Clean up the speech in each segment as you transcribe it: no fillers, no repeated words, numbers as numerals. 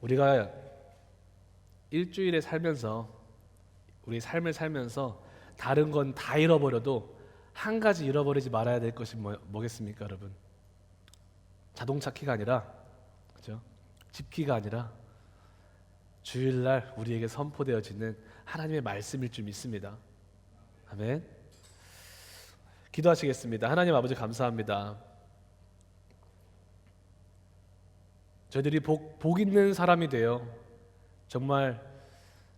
우리가 일주일에 살면서 우리 삶을 살면서 다른 건 다 잃어버려도 한 가지 잃어버리지 말아야 될 것이 뭐겠습니까, 여러분? 자동차 키가 아니라, 그죠? 집 키가 아니라 주일날 우리에게 선포되어지는 하나님의 말씀일 줄 믿습니다. 아멘. 기도하시겠습니다. 하나님 아버지 감사합니다. 저희들이 복 있는 사람이 되어 정말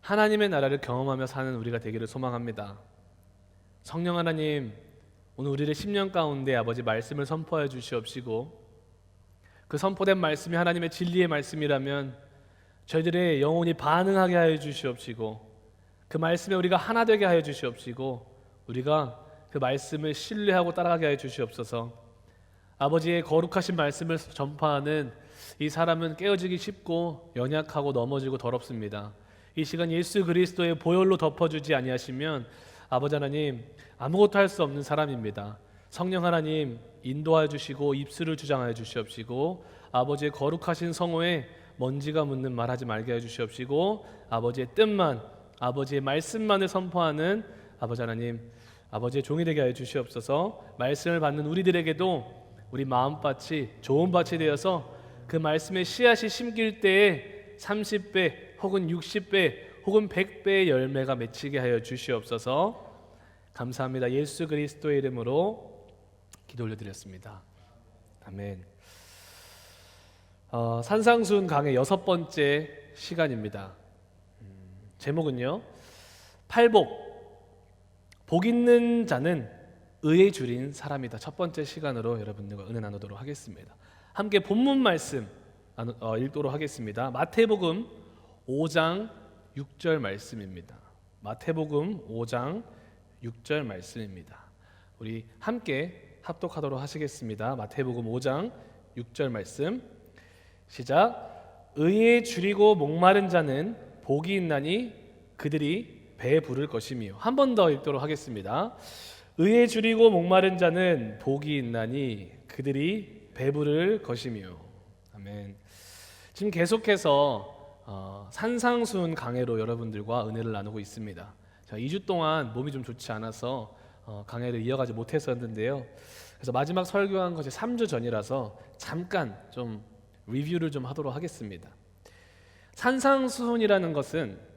하나님의 나라를 경험하며 사는 우리가 되기를 소망합니다. 성령 하나님, 오늘 우리를 10년 가운데 아버지 말씀을 선포해 주시옵시고, 그 선포된 말씀이 하나님의 진리의 말씀이라면 저희들의 영혼이 반응하게 하여 주시옵시고, 그 말씀에 우리가 하나 되게 하여 주시옵시고, 우리가 그 말씀을 신뢰하고 따라가게 하여 주시옵소서. 아버지의 거룩하신 말씀을 전파하는 이 사람은 깨어지기 쉽고 연약하고 넘어지고 더럽습니다. 이 시간 예수 그리스도의 보혈로 덮어주지 아니하시면 아버지 하나님 아무것도 할 수 없는 사람입니다. 성령 하나님 인도하여 주시고 입술을 주장하여 주시옵시고, 아버지의 거룩하신 성호에 먼지가 묻는 말 하지 말게 해 주시옵시고, 아버지의 뜻만, 아버지의 말씀만을 선포하는 아버지 하나님, 아버지의 종이 되게 하여 주시옵소서. 말씀을 받는 우리들에게도 우리 마음밭이 좋은 밭이 되어서 그 말씀의 씨앗이 심길 때에 30배 혹은 60배 혹은 100배의 열매가 맺히게 하여 주시옵소서. 감사합니다. 예수 그리스도의 이름으로 기도 올려드렸습니다. 아멘. 산상수훈 강의 6번째 시간입니다. 제목은요, 팔복, 복 있는 자는 의에 줄인 사람이다. 첫 번째 시간으로 여러분들과 은혜 나누도록 하겠습니다. 함께 본문 말씀 읽도록 하겠습니다. 마태복음 5장 6절 말씀입니다. 마태복음 5장 6절 말씀입니다. 우리 함께 합독하도록 하시겠습니다. 마태복음 5장 6절 말씀 시작. 의에 줄이고 목마른 자는 복이 있나니 그들이 배에 부를 것이며. 한 번 더 읽도록 하겠습니다. 의에 줄이고 목마른 자는 복이 있나니 그들이 배부를 것이며. 아멘. 지금 계속해서 산상수훈 강해로 여러분들과 은혜를 나누고 있습니다. 제가 2주 동안 몸이 좀 좋지 않아서 강해를 이어가지 못했었는데요. 그래서 마지막 설교한 것이 3주 전이라서 잠깐 좀 리뷰를 좀 하도록 하겠습니다. 산상수훈이라는 것은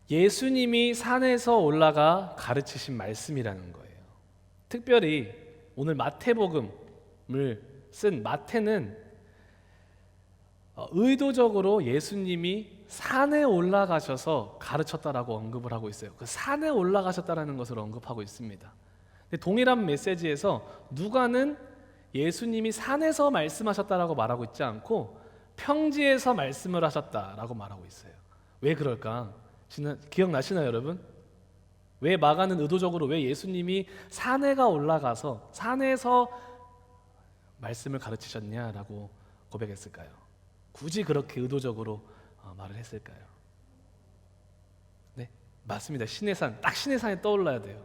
예수님이 산에서 올라가 가르치신 말씀이라는 거예요. 특별히 오늘 마태복음을 쓴 마태는 의도적으로 예수님이 산에 올라가셔서 가르쳤다라고 언급을 하고 있어요. 그 산에 올라가셨다라는 것을 언급하고 있습니다. 근데 동일한 메시지에서 누가는 예수님이 산에서 말씀하셨다라고 말하고 있지 않고 평지에서 말씀을 하셨다라고 말하고 있어요. 왜 그럴까? 기억나시나요, 여러분? 왜 마가는 의도적으로 왜 예수님이 산에가 올라가서 산에서 말씀을 가르치셨냐라고 고백했을까요? 굳이 그렇게 의도적으로 말을 했을까요? 네, 맞습니다. 신의 산, 딱 신의 산에 떠올라야 돼요.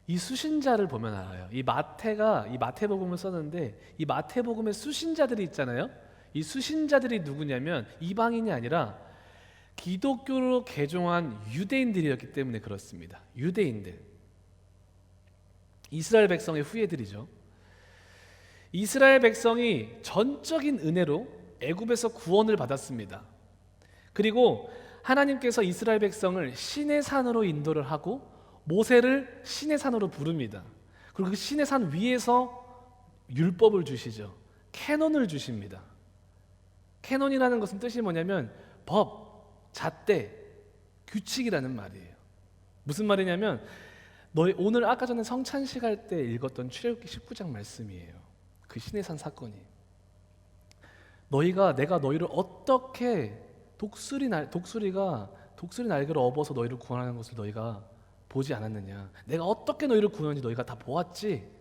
이 수신자를 보면 알아요. 이 마태가 이 마태복음을 썼는데 이 마태복음의 수신자들이 있잖아요. 이 수신자들이 누구냐면 이방인이 아니라 기독교로 개종한 유대인들이었기 때문에 그렇습니다. 유대인들, 이스라엘 백성의 후예들이죠. 이스라엘 백성이 전적인 은혜로 애굽에서 구원을 받았습니다. 그리고 하나님께서 이스라엘 백성을 시내 산으로 인도를 하고 모세를 시내 산으로 부릅니다. 그리고 그 시내 산 위에서 율법을 주시죠. 캐논을 주십니다. 캐논이라는 것은 뜻이 뭐냐면 법, 잣대, 규칙이라는 말이에요. 무슨 말이냐면 너희 오늘 아까 전에 성찬식 할 때 읽었던 출애굽기 19장 말씀이에요. 그 시내산 사건이 내가 너희를 어떻게 독수리 날개를 업어서 너희를 구원하는 것을 너희가 보지 않았느냐. 내가 어떻게 너희를 구원하는지 너희가 다 보았지.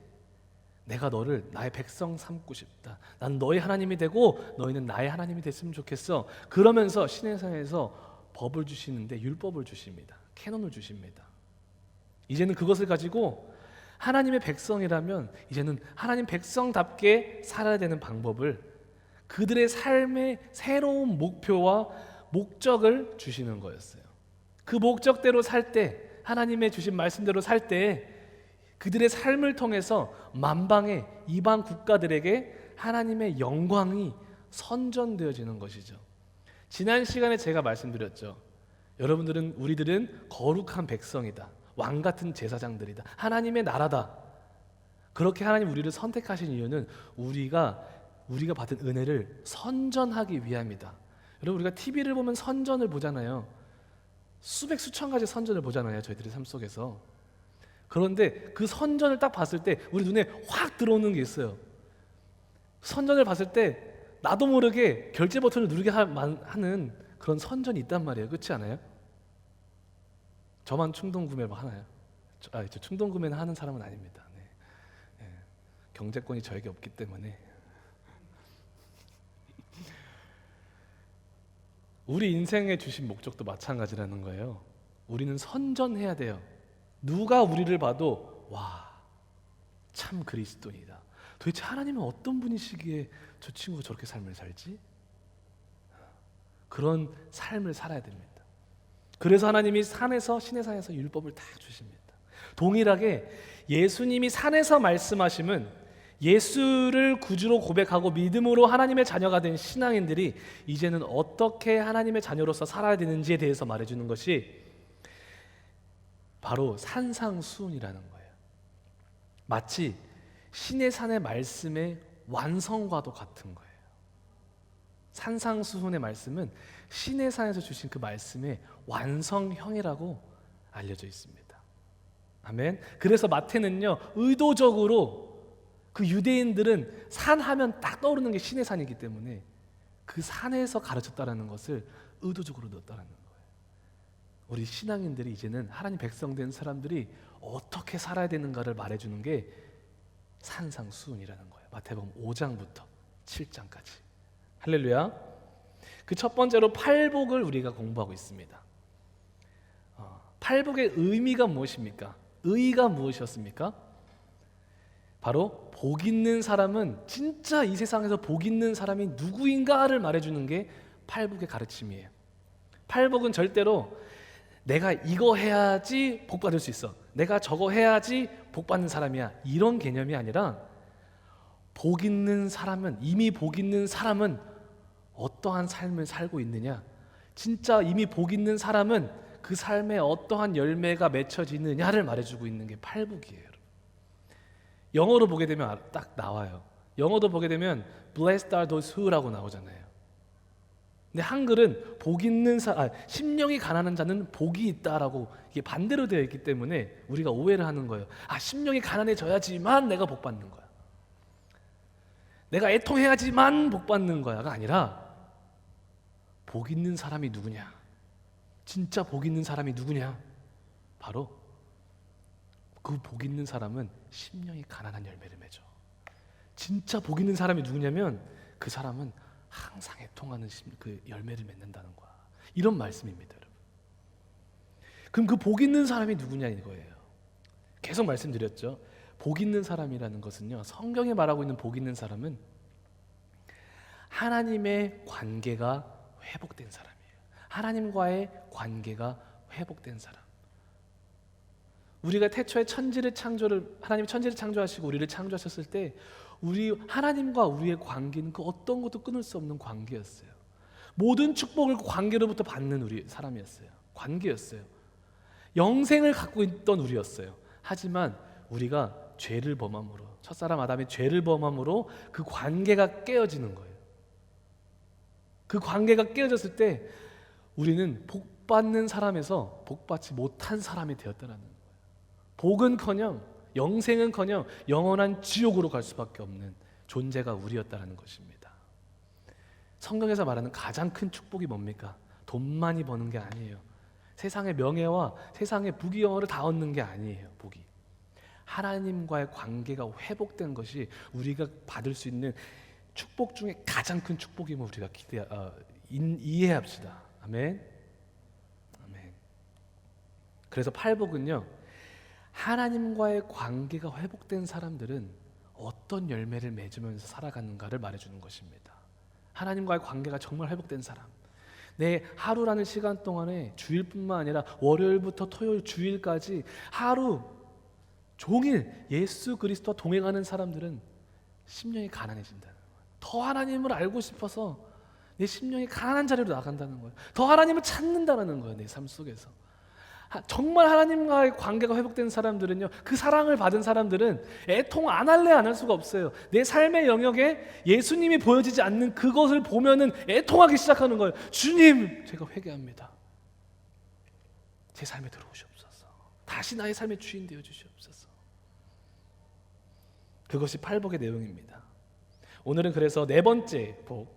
내가 너를 나의 백성 삼고 싶다. 난 너희 하나님이 되고 너희는 나의 하나님이 됐으면 좋겠어. 그러면서 시내산에서 법을 주시는데 율법을 주십니다. 캐논을 주십니다. 이제는 그것을 가지고 하나님의 백성이라면 이제는 하나님 백성답게 살아야 되는 방법을 그들의 삶의 새로운 목표와 목적을 주시는 거였어요. 그 목적대로 살 때, 하나님의 주신 말씀대로 살 때 그들의 삶을 통해서 만방의 이방 국가들에게 하나님의 영광이 선전되어지는 것이죠. 지난 시간에 제가 말씀드렸죠. 여러분들은, 우리들은 거룩한 백성이다. 왕 같은 제사장들이다. 하나님의 나라다. 그렇게 하나님 우리를 선택하신 이유는 우리가 받은 은혜를 선전하기 위함이다. 여러분, 우리가 TV를 보면 선전을 보잖아요. 수백 수천 가지 선전을 보잖아요, 저희들의 삶 속에서. 그런데 그 선전을 딱 봤을 때 우리 눈에 확 들어오는 게 있어요. 선전을 봤을 때 나도 모르게 결제 버튼을 누르게 하는 그런 선전이 있단 말이에요. 그렇지 않아요? 저만 충동 구매를 하나요? 저 충동 구매는 하는 사람은 아닙니다. 네. 네. 경제권이 저에게 없기 때문에. 우리 인생에 주신 목적도 마찬가지라는 거예요. 우리는 선전해야 돼요. 누가 우리를 봐도 와, 참 그리스도인이다. 도대체 하나님은 어떤 분이시기에 저 친구가 저렇게 삶을 살지? 그런 삶을 살아야 됩니다. 그래서 하나님이 시내 산에서 율법을 다 주십니다. 동일하게 예수님이 산에서 말씀하심은 예수를 구주로 고백하고 믿음으로 하나님의 자녀가 된 신앙인들이 이제는 어떻게 하나님의 자녀로서 살아야 되는지에 대해서 말해주는 것이 바로 산상수훈이라는 거예요. 마치 시내산의 말씀의 완성과도 같은 거예요. 산상수훈의 말씀은 시내산에서 주신 그 말씀의 완성형이라고 알려져 있습니다. 아멘. 그래서 마태는요, 의도적으로 그 유대인들은 산 하면 딱 떠오르는 게 시내산이기 때문에 그 산에서 가르쳤다라는 것을 의도적으로 넣었다라는 거예요. 우리 신앙인들이 이제는 하나님 백성 된 사람들이 어떻게 살아야 되는가를 말해주는 게 산상수훈이라는 거예요. 마태복음 5장부터 7장까지. 할렐루야. 그 첫 번째로 팔복을 우리가 공부하고 있습니다. 팔복의 의미가 무엇입니까? 의의가 무엇이었습니까? 바로 복 있는 사람은, 진짜 이 세상에서 복 있는 사람이 누구인가를 말해주는 게 팔복의 가르침이에요. 팔복은 절대로 내가 이거 해야지 복 받을 수 있어, 내가 저거 해야지 복 받는 사람이야, 이런 개념이 아니라 복 있는 사람은, 이미 복 있는 사람은 어떠한 삶을 살고 있느냐, 진짜 이미 복 있는 사람은 그 삶에 어떠한 열매가 맺혀지느냐를 말해주고 있는 게 팔복이에요. 영어로 보게 되면 딱 나와요. 영어도 보게 되면 Blessed are those who라고 나오잖아요. 근데 한글은 복 있는 심령이 가난한 자는 복이 있다라고 이게 반대로 되어 있기 때문에 우리가 오해를 하는 거예요. 심령이 가난해져야지만 내가 복 받는 거야, 내가 애통해야지만 복 받는 거야가 아니라, 복 있는 사람이 누구냐, 진짜 복 있는 사람이 누구냐, 바로 그 복 있는 사람은 심령이 가난한 열매를 맺어. 진짜 복 있는 사람이 누구냐면 그 사람은 항상 애통하는 그 열매를 맺는다는 거야. 이런 말씀입니다, 여러분. 그럼 그 복 있는 사람이 누구냐 이거예요. 계속 말씀드렸죠. 복 있는 사람이라는 것은요, 성경에 말하고 있는 복 있는 사람은 하나님의 관계가 회복된 사람이에요. 하나님과의 관계가 회복된 사람. 우리가 태초에 하나님이 천지를 창조하시고 우리를 창조하셨을 때 우리 하나님과 우리의 관계는 그 어떤 것도 끊을 수 없는 관계였어요. 모든 축복을 그 관계로부터 받는 우리 사람이었어요. 관계였어요. 영생을 갖고 있던 우리였어요. 하지만 우리가 죄를 범함으로, 첫사람 아담이 죄를 범함으로 그 관계가 깨어지는 거예요. 그 관계가 깨어졌을 때 우리는 복받는 사람에서 복받지 못한 사람이 되었다는 거예요. 복은커녕 영생은커녕 영원한 지옥으로 갈 수밖에 없는 존재가 우리였다는 것입니다. 성경에서 말하는 가장 큰 축복이 뭡니까? 돈 많이 버는 게 아니에요. 세상의 명예와 세상의 부귀영화를 다 얻는 게 아니에요. 복이 하나님과의 관계가 회복된 것이 우리가 받을 수 있는 축복 중에 가장 큰 축복임을 우리가 이해합시다. 아멘. 아멘. 그래서 팔복은요, 하나님과의 관계가 회복된 사람들은 어떤 열매를 맺으면서 살아가는가를 말해주는 것입니다. 하나님과의 관계가 정말 회복된 사람, 내 하루라는 시간 동안에 주일뿐만 아니라 월요일부터 토요일 주일까지 하루 종일 예수 그리스도와 동행하는 사람들은 심령이 가난해진다는 거예요. 더 하나님을 알고 싶어서 내 심령이 가난한 자리로 나간다는 거예요. 더 하나님을 찾는다는 거예요. 내 삶 속에서 정말 하나님과의 관계가 회복된 사람들은요, 그 사랑을 받은 사람들은 애통 안 할래 안 할 수가 없어요. 내 삶의 영역에 예수님이 보여지지 않는 그것을 보면은 애통하기 시작하는 거예요. 주님, 제가 회개합니다. 제 삶에 들어오시옵소서. 다시 나의 삶의 주인 되어 주시옵소서. 그것이 팔복의 내용입니다. 오늘은 그래서 네 번째 복,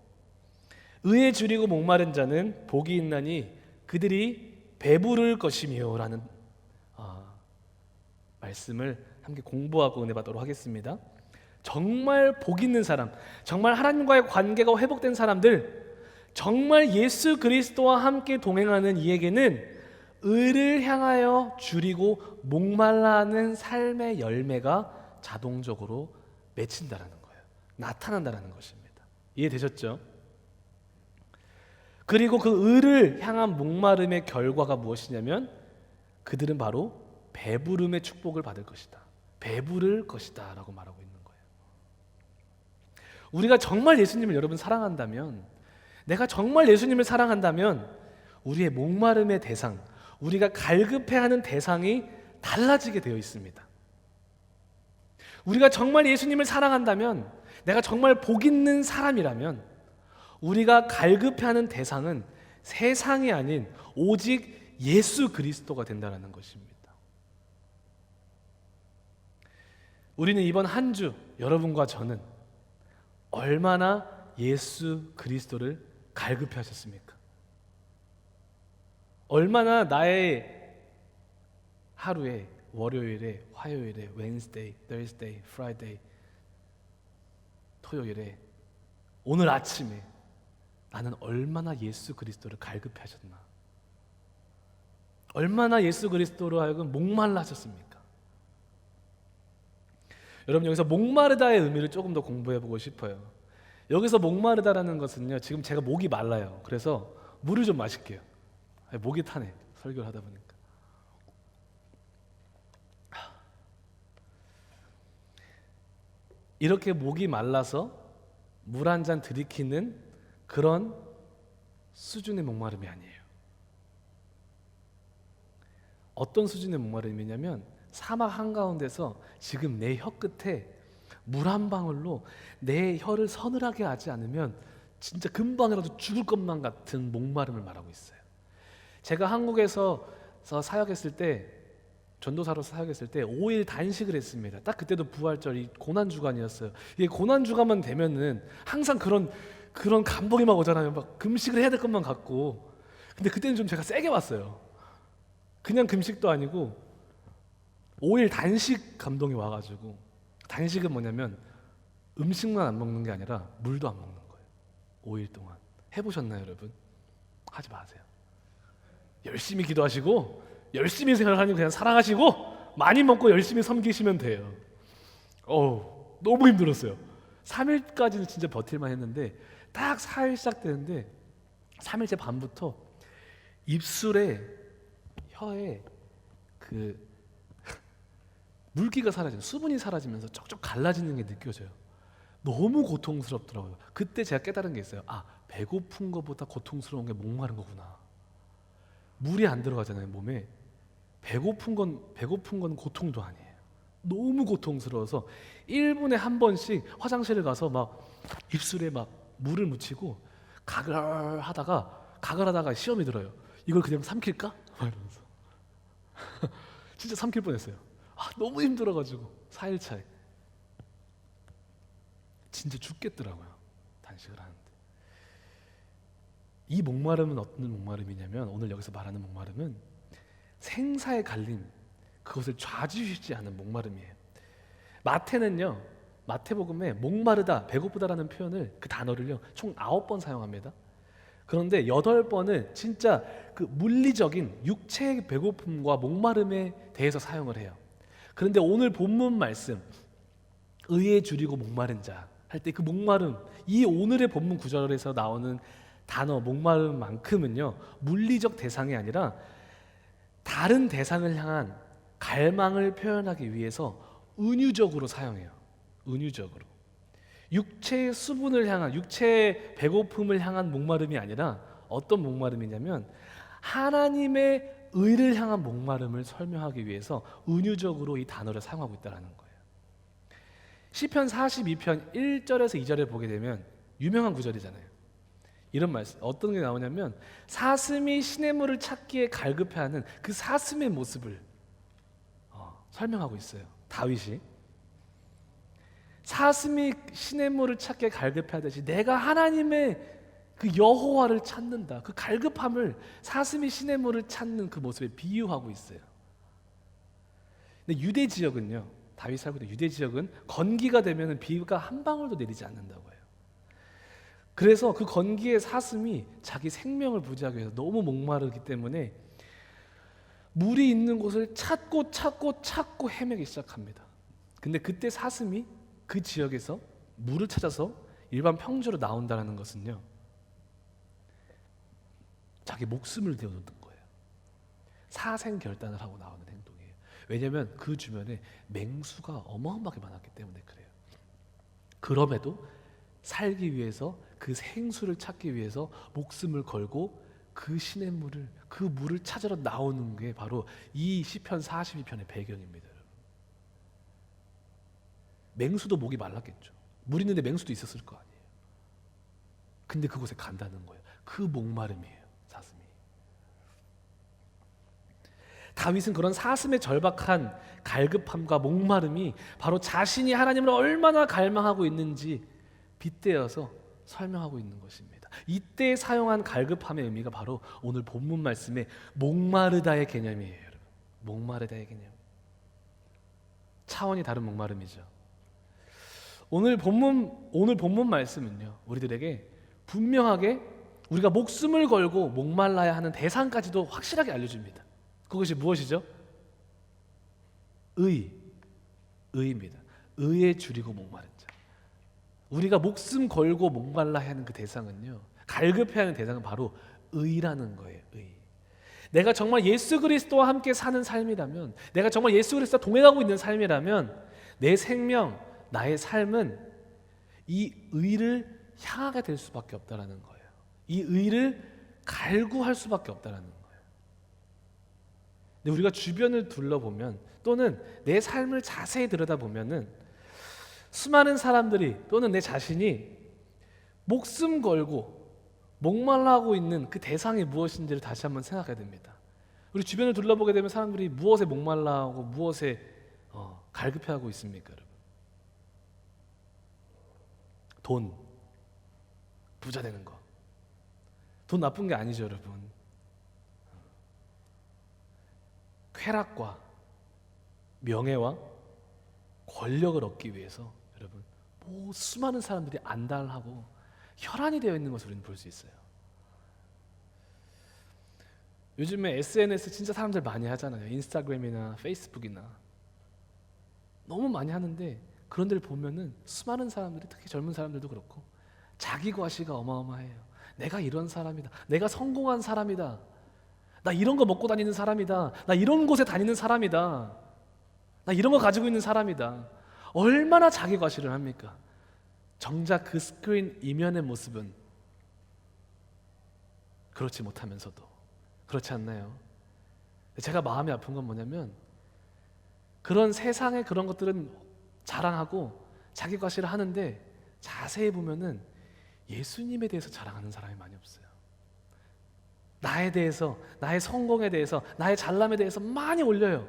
의에 줄이고 목마른 자는 복이 있나니 그들이 배부를 것이며 라는 말씀을 함께 공부하고 은혜 받도록 하겠습니다. 정말 복 있는 사람, 정말 하나님과의 관계가 회복된 사람들, 정말 예수 그리스도와 함께 동행하는 이에게는 의를 향하여 줄이고 목말라 하는 삶의 열매가 자동적으로 맺힌다라는 거예요. 나타난다라는 것입니다. 이해되셨죠? 그리고 그 의를 향한 목마름의 결과가 무엇이냐면 그들은 바로 배부름의 축복을 받을 것이다. 배부를 것이다 라고 말하고 있는 거예요. 우리가 정말 예수님을 여러분 사랑한다면, 내가 정말 예수님을 사랑한다면 우리의 목마름의 대상, 우리가 갈급해하는 대상이 달라지게 되어 있습니다. 우리가 정말 예수님을 사랑한다면, 내가 정말 복 있는 사람이라면 우리가 갈급해하는 대상은 세상이 아닌 오직 예수 그리스도가 된다는 것입니다. 우리는 이번 한 주 여러분과 저는 얼마나 예수 그리스도를 갈급해 하셨습니까? 얼마나 나의 하루에 월요일에, 화요일에, Wednesday, Thursday, Friday, 토요일에, 오늘 아침에 나는 얼마나 예수 그리스도를 갈급해 하셨나? 얼마나 예수 그리스도로 하여금 목말라 하셨습니까? 여러분, 여기서 목마르다의 의미를 조금 더 공부해 보고 싶어요. 여기서 목마르다라는 것은요, 지금 제가 목이 말라요. 그래서 물을 좀 마실게요. 목이 타네, 설교를 하다 보니까. 이렇게 목이 말라서 물 한 잔 들이키는 그런 수준의 목마름이 아니에요. 어떤 수준의 목마름이냐면 사막 한가운데서 지금 내 혀 끝에 물 한 방울로 내 혀를 서늘하게 하지 않으면 진짜 금방이라도 죽을 것만 같은 목마름을 말하고 있어요. 제가 한국에서 사역했을 때, 전도사로서 사역했을 때 5일 단식을 했습니다. 딱 그때도 부활절이 고난주간이었어요. 이게 고난주간만 되면은 항상 그런 감동이 막 오잖아요. 막 금식을 해야 될 것만 같고. 근데 그때는 좀 제가 세게 왔어요. 그냥 금식도 아니고 5일 단식 감동이 와가지고. 단식은 뭐냐면 음식만 안 먹는 게 아니라 물도 안 먹는 거예요. 5일 동안. 해보셨나요, 여러분? 하지 마세요. 열심히 기도하시고 열심히 생각하니 그냥 사랑하시고 많이 먹고 열심히 섬기시면 돼요. 너무 힘들었어요. 3일까지는 진짜 버틸만 했는데 딱 4일 시작되는데 3일째 밤부터 입술에, 혀에 그 물기가 사라지는, 수분이 사라지면서 쩍쩍 갈라지는 게 느껴져요. 너무 고통스럽더라고요. 그때 제가 깨달은 게 있어요. 배고픈 것보다 고통스러운 게 목마른 거구나. 물이 안 들어가잖아요, 몸에. 배고픈 건 고통도 아니에요. 너무 고통스러워서 1분에 한 번씩 화장실을 가서 막 입술에 막 물을 묻히고 가글하다가 시험이 들어요. 이걸 그냥 삼킬까? 이러면서 진짜 삼킬 뻔했어요. 너무 힘들어가지고 4일 차에 진짜 죽겠더라고요, 단식을 하는데. 이 목마름은 어떤 목마름이냐면, 오늘 여기서 말하는 목마름은 생사의 갈림, 그것을 좌지우지하는 목마름이에요. 마태복음에 목마르다, 배고프다라는 표현을, 그 단어를요 총 9번 사용합니다. 그런데 8번은 진짜 그 물리적인 육체의 배고픔과 목마름에 대해서 사용을 해요. 그런데 오늘 본문 말씀, 의에 줄이고 목마른 자 할 때 그 목마름, 이 오늘의 본문 구절에서 나오는 단어 목마름만큼은요, 물리적 대상이 아니라 다른 대상을 향한 갈망을 표현하기 위해서 은유적으로 사용해요. 은유적으로. 육체의 수분을 향한, 육체의 배고픔을 향한 목마름이 아니라 어떤 목마름이냐면 하나님의 의를 향한 목마름을 설명하기 위해서 은유적으로 이 단어를 사용하고 있다는 거예요. 시편 42편 1절에서 2절에 보게 되면 유명한 구절이잖아요. 이런 말씀, 어떤 게 나오냐면 사슴이 시냇물을 찾기에 갈급해하는 그 사슴의 모습을 설명하고 있어요. 다윗이 사슴이 시냇물을 찾기에 갈급해하듯이 내가 하나님의 그 여호와를 찾는다. 그 갈급함을 사슴이 시냇물을 찾는 그 모습에 비유하고 있어요. 근데 유대 지역은요, 다윗이 살고 있는 유대 지역은 건기가 되면 비가 한 방울도 내리지 않는다고 해요. 그래서 그 건기의 사슴이 자기 생명을 부지하기 위해서 너무 목마르기 때문에 물이 있는 곳을 찾고 헤매기 시작합니다. 근데 그때 사슴이 그 지역에서 물을 찾아서 일반 평지로 나온다는 것은요, 자기 목숨을 내어놓는 거예요. 사생결단을 하고 나오는 행동이에요. 왜냐하면 그 주변에 맹수가 어마어마하게 많았기 때문에 그래요. 그럼에도 살기 위해서 그 생수를 찾기 위해서 목숨을 걸고 그 시냇물을, 그 물을 찾으러 나오는 게 바로 이 시편 42편의 배경입니다. 맹수도 목이 말랐겠죠. 물 있는데 맹수도 있었을 거 아니에요. 근데 그곳에 간다는 거예요. 그 목마름이에요, 사슴이. 다윗은 그런 사슴의 절박한 갈급함과 목마름이 바로 자신이 하나님을 얼마나 갈망하고 있는지 빗대어서 설명하고 있는 것입니다. 이때 사용한 갈급함의 의미가 바로 오늘 본문 말씀의 목마르다의 개념이에요, 여러분. 목마르다의 개념. 차원이 다른 목마름이죠. 오늘 본문 말씀은요, 우리들에게 분명하게 우리가 목숨을 걸고 목말라야 하는 대상까지도 확실하게 알려줍니다. 그것이 무엇이죠? 의입니다. 의에 줄이고 목마른 자. 우리가 목숨 걸고 목말라야 하는 그 대상은요, 갈급해야 하는 대상은 바로 의라는 거예요. 의. 내가 정말 예수 그리스도와 함께 사는 삶이라면, 내가 정말 예수 그리스도와 동행하고 있는 삶이라면 내 생명, 나의 삶은 이 의를 향하게 될 수밖에 없다라는 거예요. 이 의를 갈구할 수밖에 없다라는 거예요. 근데 우리가 주변을 둘러보면 또는 내 삶을 자세히 들여다보면은 수많은 사람들이 또는 내 자신이 목숨 걸고 목말라하고 있는 그 대상이 무엇인지를 다시 한번 생각해야 됩니다. 우리 주변을 둘러보게 되면 사람들이 무엇에 목말라하고 무엇에 갈급해하고 있습니까, 여러분? 돈, 부자 되는 거. 돈 나쁜 게 아니죠, 여러분. 쾌락과 명예와 권력을 얻기 위해서 여러분, 수많은 사람들이 안달하고 혈안이 되어 있는 것을 우리는 볼 수 있어요. 요즘에 SNS 진짜 사람들 많이 하잖아요. 인스타그램이나 페이스북이나 너무 많이 하는데 그런 데를 보면은 수많은 사람들이, 특히 젊은 사람들도 그렇고 자기 과시가 어마어마해요. 내가 이런 사람이다. 내가 성공한 사람이다. 나 이런 거 먹고 다니는 사람이다. 나 이런 곳에 다니는 사람이다. 나 이런 거 가지고 있는 사람이다. 얼마나 자기 과시를 합니까? 정작 그 스크린 이면의 모습은 그렇지 못하면서도, 그렇지 않나요? 제가 마음이 아픈 건 뭐냐면 그런 세상의 그런 것들은 자랑하고 자기 과시를 하는데 자세히 보면은 예수님에 대해서 자랑하는 사람이 많이 없어요. 나에 대해서, 나의 성공에 대해서, 나의 잘남에 대해서 많이 올려요.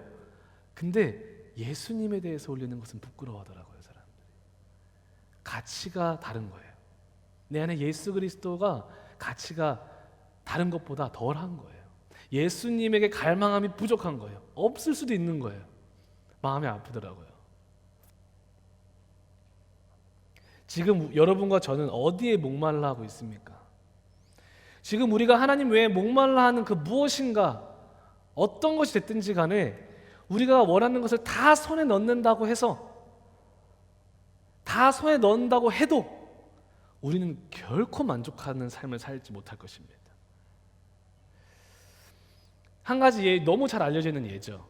근데 예수님에 대해서 올리는 것은 부끄러워하더라고요, 사람들이. 가치가 다른 거예요. 내 안에 예수 그리스도가 가치가 다른 것보다 덜한 거예요. 예수님에게 갈망함이 부족한 거예요. 없을 수도 있는 거예요. 마음이 아프더라고요. 지금 여러분과 저는 어디에 목말라 하고 있습니까? 지금 우리가 하나님 외에 목말라 하는 그 무엇인가, 어떤 것이 됐든지 간에 우리가 원하는 것을 다 손에 넣는다고 해서, 다 다 손에 넣는다고 해도 우리는 결코 만족하는 삶을 살지 못할 것입니다. 한 가지 너무 잘 알려져 있는 예죠.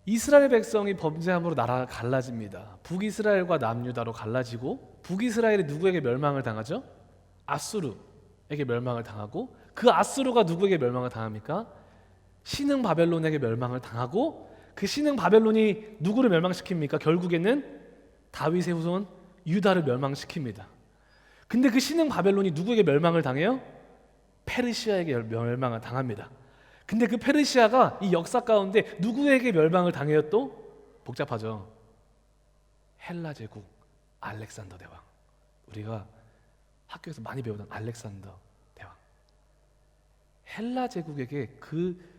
이스라엘 백성이 범죄함으로 나라가 갈라집니다. 북이스라엘과 남유다로 갈라지고, 북이스라엘이 누구에게 멸망을 당하죠? 아수르에게 멸망을 당하고, 그 아수르가 누구에게 멸망을 당합니까? 신흥 바벨론에게 멸망을 당하고, 그 신흥 바벨론이 누구를 멸망시킵니까? 결국에는 다윗의 후손 유다를 멸망시킵니다. 근데 그 신흥 바벨론이 누구에게 멸망을 당해요? 페르시아에게 멸망을 당합니다. 근데 그 페르시아가 이 역사 가운데 누구에게 멸망을 당해요? 또 복잡하죠. 헬라 제국 알렉산더 대왕, 우리가 학교에서 많이 배우던 알렉산더 대왕, 헬라 제국에게 그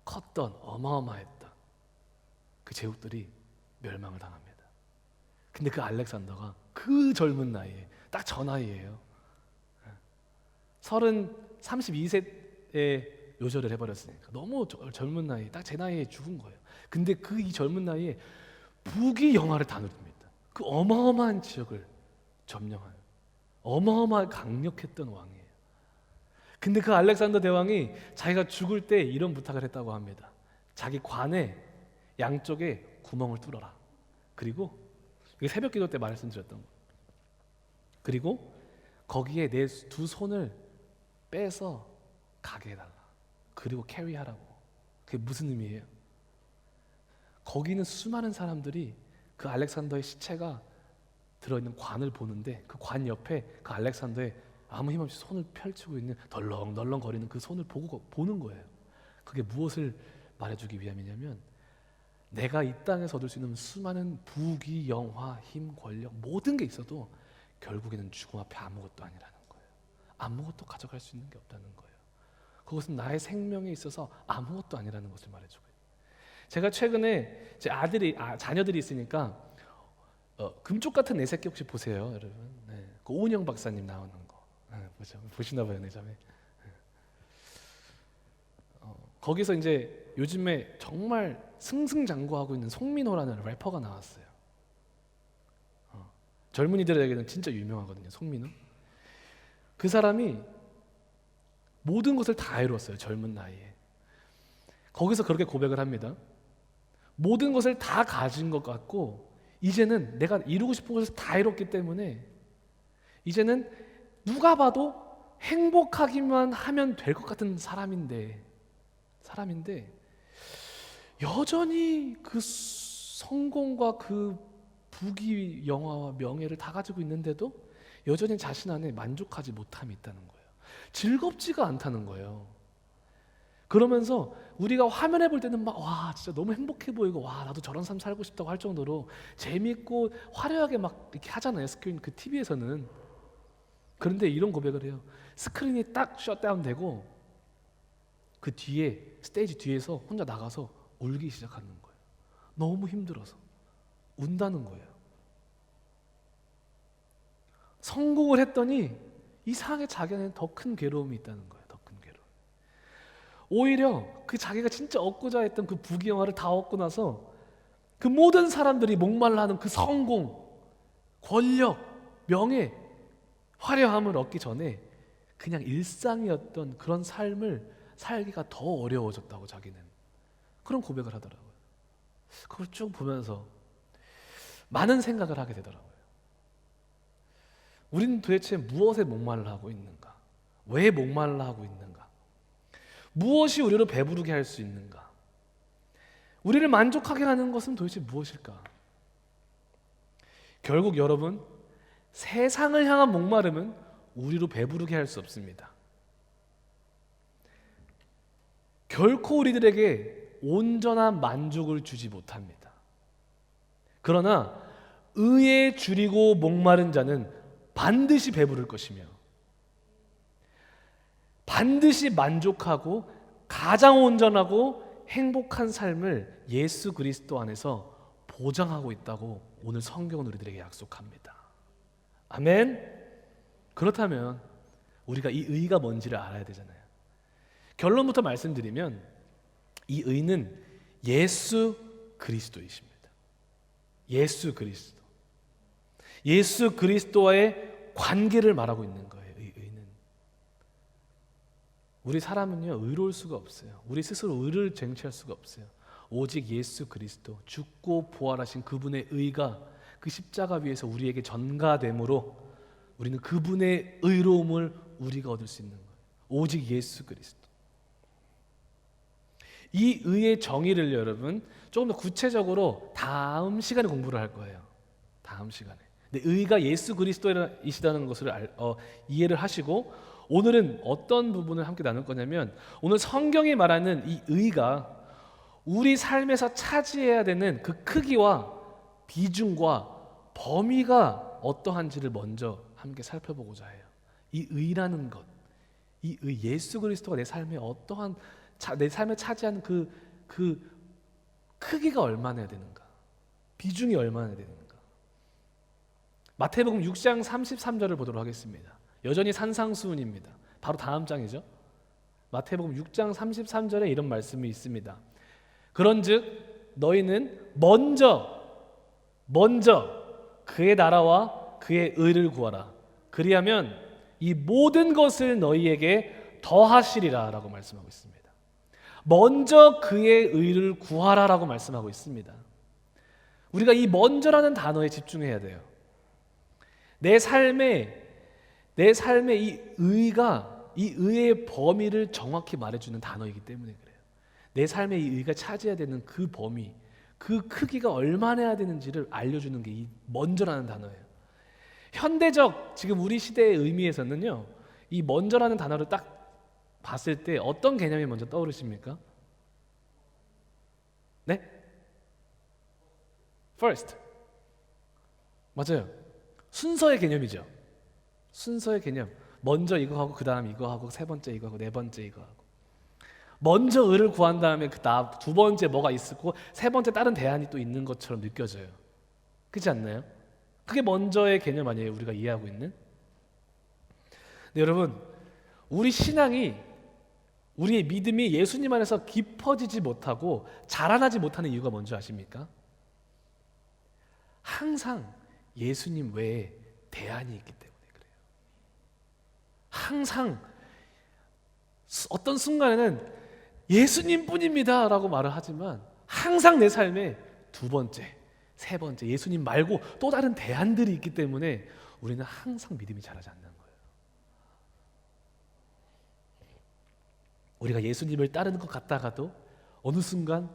컸던 어마어마했던 그 제국들이 멸망을 당합니다. 근데 그 알렉산더가 그 젊은 나이에, 딱 저 나이에요, 32세에 요절을 해버렸으니까 너무 젊은 나이에, 딱 제 나이에 죽은 거예요. 근데 그 이 젊은 나이에 북이 영하를 다 누립니다. 그 어마어마한 지역을 점령한 어마어마하게 강력했던 왕이에요. 근데 그 알렉산더 대왕이 자기가 죽을 때 이런 부탁을 했다고 합니다. 자기 관에 양쪽에 구멍을 뚫어라. 그리고 이게 새벽 기도 때 말씀드렸던 거. 그리고 거기에 내 두 손을 빼서 가게 해달라. 그리고 캐리하라고. 그게 무슨 의미예요? 거기는 수많은 사람들이 그 알렉산더의 시체가 들어있는 관을 보는데, 그 관 옆에 그 알렉산더의 아무 힘없이 손을 펼치고 있는 덜렁덜렁 거리는 그 손을 보는 거예요. 그게 무엇을 말해주기 위함이냐면, 내가 이 땅에서 얻을 수 있는 수많은 부귀, 영화, 힘, 권력, 모든 게 있어도 결국에는 죽음 앞에 아무것도 아니라는 거예요. 아무것도 가져갈 수 있는 게 없다는 거예요. 그것은 나의 생명에 있어서 아무것도 아니라는 것을 말해주고 있어요. 제가 최근에 제 자녀들이 있으니까 금쪽 같은 내 새끼 혹시 보세요, 여러분? 네, 그 오은영 박사님 나오는 거, 보시나 봐요, 내 자매. 거기서 이제 요즘에 정말 승승장구하고 있는 송민호라는 래퍼가 나왔어요. 젊은이들에게는 진짜 유명하거든요, 송민호. 그 사람이 모든 것을 다 이뤘어요, 젊은 나이에. 거기서 그렇게 고백을 합니다. 모든 것을 다 가진 것 같고, 이제는 내가 이루고 싶은 것을 다 이뤘기 때문에 이제는 누가 봐도 행복하기만 하면 될 것 같은 사람인데 여전히 그 성공과 그 부귀, 영화와 명예를 다 가지고 있는데도 여전히 자신 안에 만족하지 못함이 있다는 거예요. 즐겁지가 않다는 거예요. 그러면서 우리가 화면에 볼 때는 막 와 진짜 너무 행복해 보이고, 와 나도 저런 삶 살고 싶다고 할 정도로 재밌고 화려하게 막 이렇게 하잖아요, 스크린 그 TV에서는. 그런데 이런 고백을 해요. 스크린이 딱 셧다운 되고 그 뒤에, 스테이지 뒤에서 혼자 나가서 울기 시작하는 거예요. 너무 힘들어서 운다는 거예요. 성공을 했더니 이상하게 자기는 더 큰 괴로움이 있다는 거예요. 더 큰 괴로움. 오히려 그 자기가 진짜 얻고자 했던 그 부귀영화를 다 얻고 나서 그 모든 사람들이 목말라 하는 그 성공, 권력, 명예, 화려함을 얻기 전에 그냥 일상이었던 그런 삶을 살기가 더 어려워졌다고 자기는 그런 고백을 하더라고요. 그걸 쭉 보면서 많은 생각을 하게 되더라고요. 우리는 도대체 무엇에 목말라 하고 있는가? 왜 목말라 하고 있는가? 무엇이 우리를 배부르게 할 수 있는가? 우리를 만족하게 하는 것은 도대체 무엇일까? 결국 여러분, 세상을 향한 목마름은 우리로 배부르게 할 수 없습니다. 결코 우리들에게 온전한 만족을 주지 못합니다. 그러나 의에 줄이고 목마른 자는 반드시 배부를 것이며, 반드시 만족하고 가장 온전하고 행복한 삶을 예수 그리스도 안에서 보장하고 있다고 오늘 성경은 우리들에게 약속합니다. 아멘. 그렇다면 우리가 이 의가 뭔지를 알아야 되잖아요. 결론부터 말씀드리면 이 의는 예수 그리스도이십니다. 예수 그리스도. 예수 그리스도와의 관계를 말하고 있는 거예요. 의는. 우리 사람은요, 의로울 수가 없어요. 우리 스스로 의를 쟁취할 수가 없어요. 오직 예수 그리스도, 죽고 부활하신 그분의 의가 그 십자가 위에서 우리에게 전가됨으로 우리는 그분의 의로움을 우리가 얻을 수 있는 거예요. 오직 예수 그리스도. 이 의의 정의를 여러분 조금 더 구체적으로 다음 시간에 공부를 할 거예요. 다음 시간에. 근데 의가 예수 그리스도이시다는 것을 이해를 하시고, 오늘은 어떤 부분을 함께 나눌 거냐면, 오늘 성경이 말하는 이 의가 우리 삶에서 차지해야 되는 그 크기와 비중과 범위가 어떠한지를 먼저 함께 살펴보고자 해요. 이 의라는 것, 이 의, 예수 그리스도가 내 삶에 어떠한 내 삶에 차지한 그 크기가 얼마나 해야 되는가, 비중이 얼마나 해야 되는가. 마태복음 6장 33절을 보도록 하겠습니다. 여전히 산상수훈입니다. 바로 다음 장이죠. 마태복음 6장 33절에 이런 말씀이 있습니다. 그런즉 너희는 먼저 그의 나라와 그의 의를 구하라. 그리하면 이 모든 것을 너희에게 더하시리라 라고 말씀하고 있습니다. 먼저 그의 의를 구하라라고 말씀하고 있습니다. 우리가 이 먼저라는 단어에 집중해야 돼요. 내 삶에 이 의가, 이 의의 범위를 정확히 말해주는 단어이기 때문에 그래요. 내 삶에 이 의가 차지해야 되는 그 범위, 그 크기가 얼마나 해야 되는지를 알려주는 게 이 먼저라는 단어예요. 현대적 지금 우리 시대의 의미에서는요, 이 먼저라는 단어를 딱 봤을 때 어떤 개념이 먼저 떠오르십니까? 네? First. 맞아요. 순서의 개념이죠. 순서의 개념. 먼저 이거 하고 그 다음 이거 하고 세 번째 이거 하고 네 번째 이거 하고. 먼저 의를 구한 다음에 두 번째 뭐가 있었고 세 번째 다른 대안이 또 있는 것처럼 느껴져요. 그렇지 않나요? 그게 먼저의 개념 아니에요, 우리가 이해하고 있는? 네, 여러분, 우리 신앙이, 우리의 믿음이 예수님 안에서 깊어지지 못하고 자라나지 못하는 이유가 뭔지 아십니까? 항상 예수님 외에 대안이 있기 때문에 그래요. 항상 어떤 순간에는 예수님뿐입니다 라고 말을 하지만 항상 내 삶에 두 번째, 세 번째 예수님 말고 또 다른 대안들이 있기 때문에 우리는 항상 믿음이 자라지 않는 거예요. 우리가 예수님을 따르는 것 같다가도 어느 순간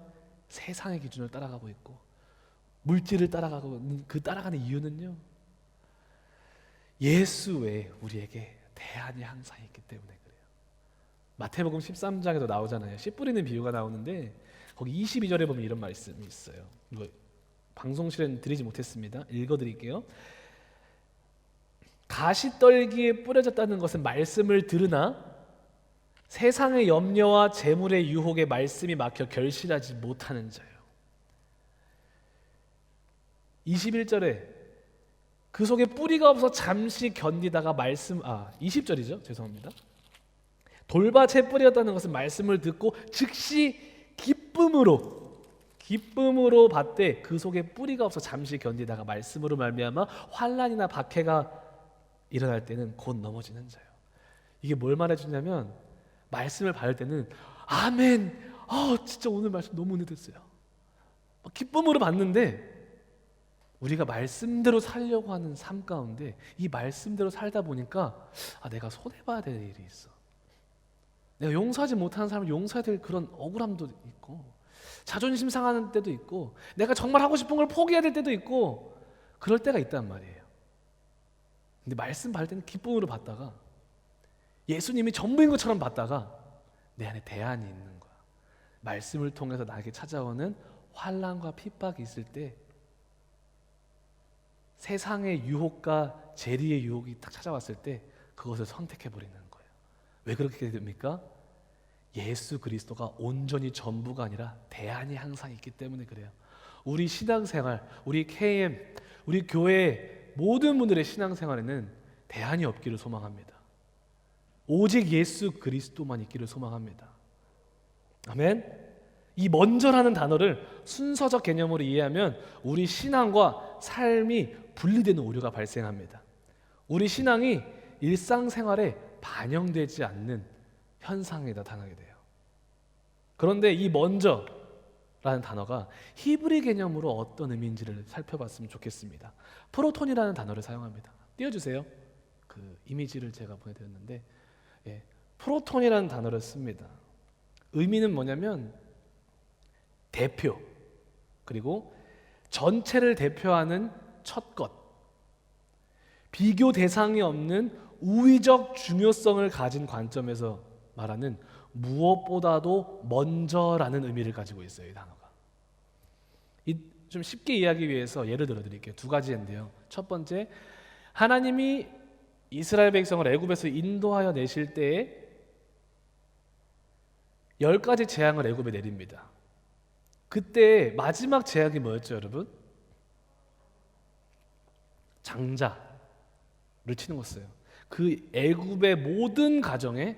세상의 기준을 따라가고 있고 물질을 따라가고, 그 따라가는 이유는요, 예수 외에 우리에게 대안이 항상 있기 때문에 그래요. 마태복음 13장에도 나오잖아요. 씨 뿌리는 비유가 나오는데 거기 22절에 보면 이런 말씀이 있어요. 이거 방송실엔 드리지 못했습니다. 읽어드릴게요. 가시떨기에 뿌려졌다는 것은 말씀을 들으나 세상의 염려와 재물의 유혹에 말씀이 막혀 결실하지 못하는 자요. 21절에 그 속에 뿌리가 없어 잠시 견디다가 20절이죠. 죄송합니다. 돌밭에 뿌렸다는 것은 말씀을 듣고 즉시 기쁨으로 받되 그 속에 뿌리가 없어 잠시 견디다가 말씀으로 말미암아 환난이나 박해가 일어날 때는 곧 넘어지는 자요. 이게 뭘 말해주냐면, 말씀을 받을 때는 아멘, 진짜 오늘 말씀 너무 은혜 됐어요, 기쁨으로 받는데, 우리가 말씀대로 살려고 하는 삶 가운데 이 말씀대로 살다 보니까 내가 손해봐야 될 일이 있어, 내가 용서하지 못하는 사람을 용서해야 될 그런 억울함도 있고, 자존심 상하는 때도 있고, 내가 정말 하고 싶은 걸 포기해야 될 때도 있고, 그럴 때가 있단 말이에요. 근데 말씀 받을 때는 기쁨으로 받다가, 예수님이 전부인 것처럼 받다가 내 안에 대안이 있는 거야. 말씀을 통해서 나에게 찾아오는 환난과 핍박이 있을 때 세상의 유혹과 재리의 유혹이 딱 찾아왔을 때 그것을 선택해버리는 거예요. 왜 그렇게 됩니까? 예수 그리스도가 온전히 전부가 아니라 대안이 항상 있기 때문에 그래요. 우리 신앙생활, 우리 KM, 우리 교회 모든 분들의 신앙생활에는 대안이 없기를 소망합니다. 오직 예수 그리스도만 있기를 소망합니다. 아멘. 이 먼저라는 단어를 순서적 개념으로 이해하면 우리 신앙과 삶이 분리되는 오류가 발생합니다. 우리 신앙이 일상생활에 반영되지 않는 현상에 나타나게 돼요. 그런데 이 먼저라는 단어가 히브리 개념으로 어떤 의미인지를 살펴봤으면 좋겠습니다. 프로톤이라는 단어를 사용합니다. 띄워주세요. 그 이미지를 제가 보내드렸는데, 프로톤이라는 단어를 씁니다. 의미는 뭐냐면 대표, 그리고 전체를 대표하는 첫 것, 비교 대상이 없는 우위적 중요성을 가진 관점에서 말하는 무엇보다도 먼저라는 의미를 가지고 있어요. 이 단어가. 좀 쉽게 이해하기 위해서 예를 들어 드릴게요. 두 가지인데요. 첫 번째, 하나님이 이스라엘 백성을 애굽에서 인도하여 내실 때에 10가지 재앙을 애굽에 내립니다. 그때 마지막 재앙이 뭐였죠, 여러분? 장자를 치는 거였어요. 그 애굽의 모든 가정의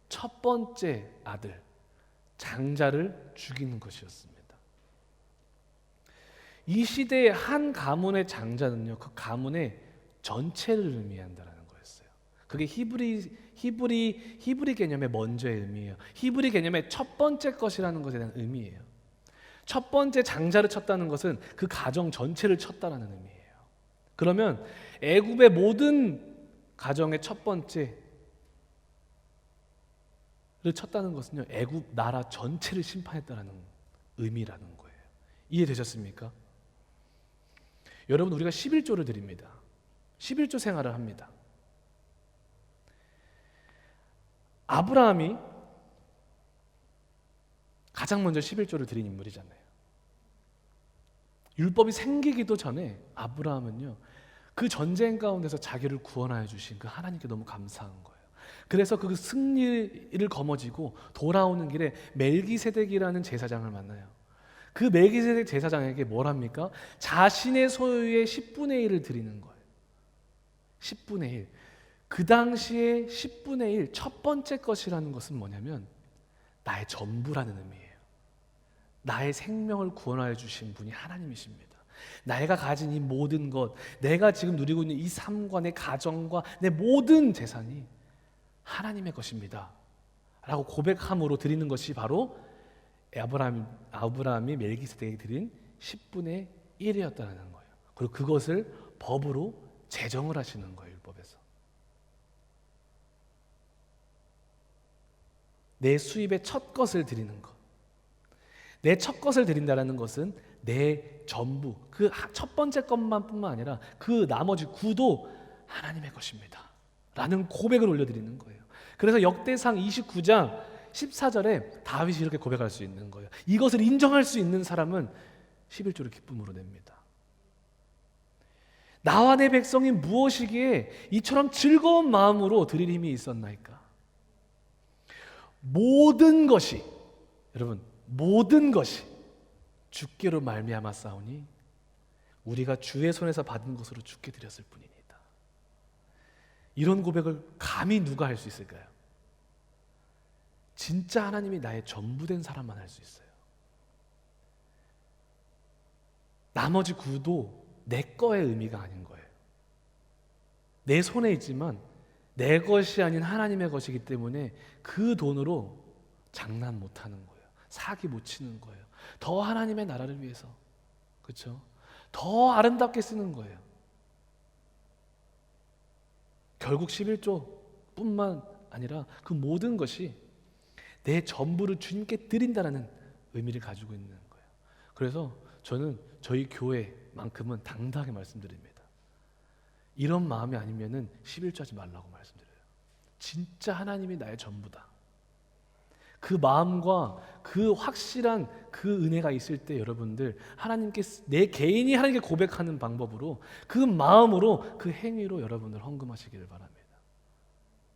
첫 번째 아들, 장자를 죽이는 것이었습니다. 이 시대의 한 가문의 장자는요, 그 가문의 전체를 의미한다라는 거였어요. 그게 히브리 개념의 먼저의 의미예요. 히브리 개념의 첫 번째 것이라는 것에 대한 의미예요. 첫 번째 장자를 쳤다는 것은 그 가정 전체를 쳤다라는 의미예요. 그러면 애굽의 모든 가정의 첫 번째를 쳤다는 것은요, 애굽 나라 전체를 심판했다라는 의미라는 거예요. 이해되셨습니까? 여러분, 우리가 11조를 드립니다. 11조 생활을 합니다. 아브라함이 가장 먼저 11조를 드린 인물이잖아요. 율법이 생기기도 전에 아브라함은요, 그 전쟁 가운데서 자기를 구원하여 주신 그 하나님께 너무 감사한 거예요. 그래서 그 승리를 거머쥐고 돌아오는 길에 멜기세덱이라는 제사장을 만나요. 그 멜기세덱 제사장에게 뭘 합니까? 자신의 소유의 10분의 1을 드리는 거예요. 10분의 1. 그 당시에 10분의 1 첫 번째 것이라는 것은 뭐냐면 나의 전부라는 의미예요. 나의 생명을 구원하여 주신 분이 하나님이십니다. 내가 가진 이 모든 것, 내가 지금 누리고 있는 이 삶과 내 가정과 내 모든 재산이 하나님의 것입니다 라고 고백함으로 드리는 것이 바로 아브라함이 멜기세덱에게 드린 10분의 1이었다는 거예요. 그리고 그것을 법으로 제정을 하시는 거예요. 율법에서. 내 수입의 첫 것을 드리는 것. 내 첫 것을 드린다는 것은 내 전부, 그 첫 번째 것만 뿐만 아니라 그 나머지 9도 하나님의 것입니다 라는 고백을 올려드리는 거예요. 그래서 역대상 29장 14절에 다윗이 이렇게 고백할 수 있는 거예요. 이것을 인정할 수 있는 사람은 11조를 기쁨으로 냅니다. 나와 내 백성이 무엇이기에 이처럼 즐거운 마음으로 드릴 힘이 있었나이까? 모든 것이, 여러분, 모든 것이 주께로 말미암아 싸우니 우리가 주의 손에서 받은 것으로 주께 드렸을 뿐이니다. 이런 고백을 감히 누가 할 수 있을까요? 진짜 하나님이 나의 전부된 사람만 할 수 있어요. 나머지 구도 내 거의 의미가 아닌 거예요. 내 손에 있지만 내 것이 아닌 하나님의 것이기 때문에 그 돈으로 장난 못 하는 거예요. 사기 못 치는 거예요. 더 하나님의 나라를 위해서, 그렇죠? 더 아름답게 쓰는 거예요. 결국 11조뿐만 아니라 그 모든 것이 내 전부를 주님께 드린다는 의미를 가지고 있는 거예요. 그래서 저는 저희 교회만큼은 당당하게 말씀드립니다. 이런 마음이 아니면은 11조 하지 말라고 말씀드려요. 진짜 하나님이 나의 전부다. 그 마음과 그 확실한 그 은혜가 있을 때 여러분들 하나님께, 내 개인이 하나님께 고백하는 방법으로, 그 마음으로, 그 행위로 여러분들 헌금하시기를 바랍니다.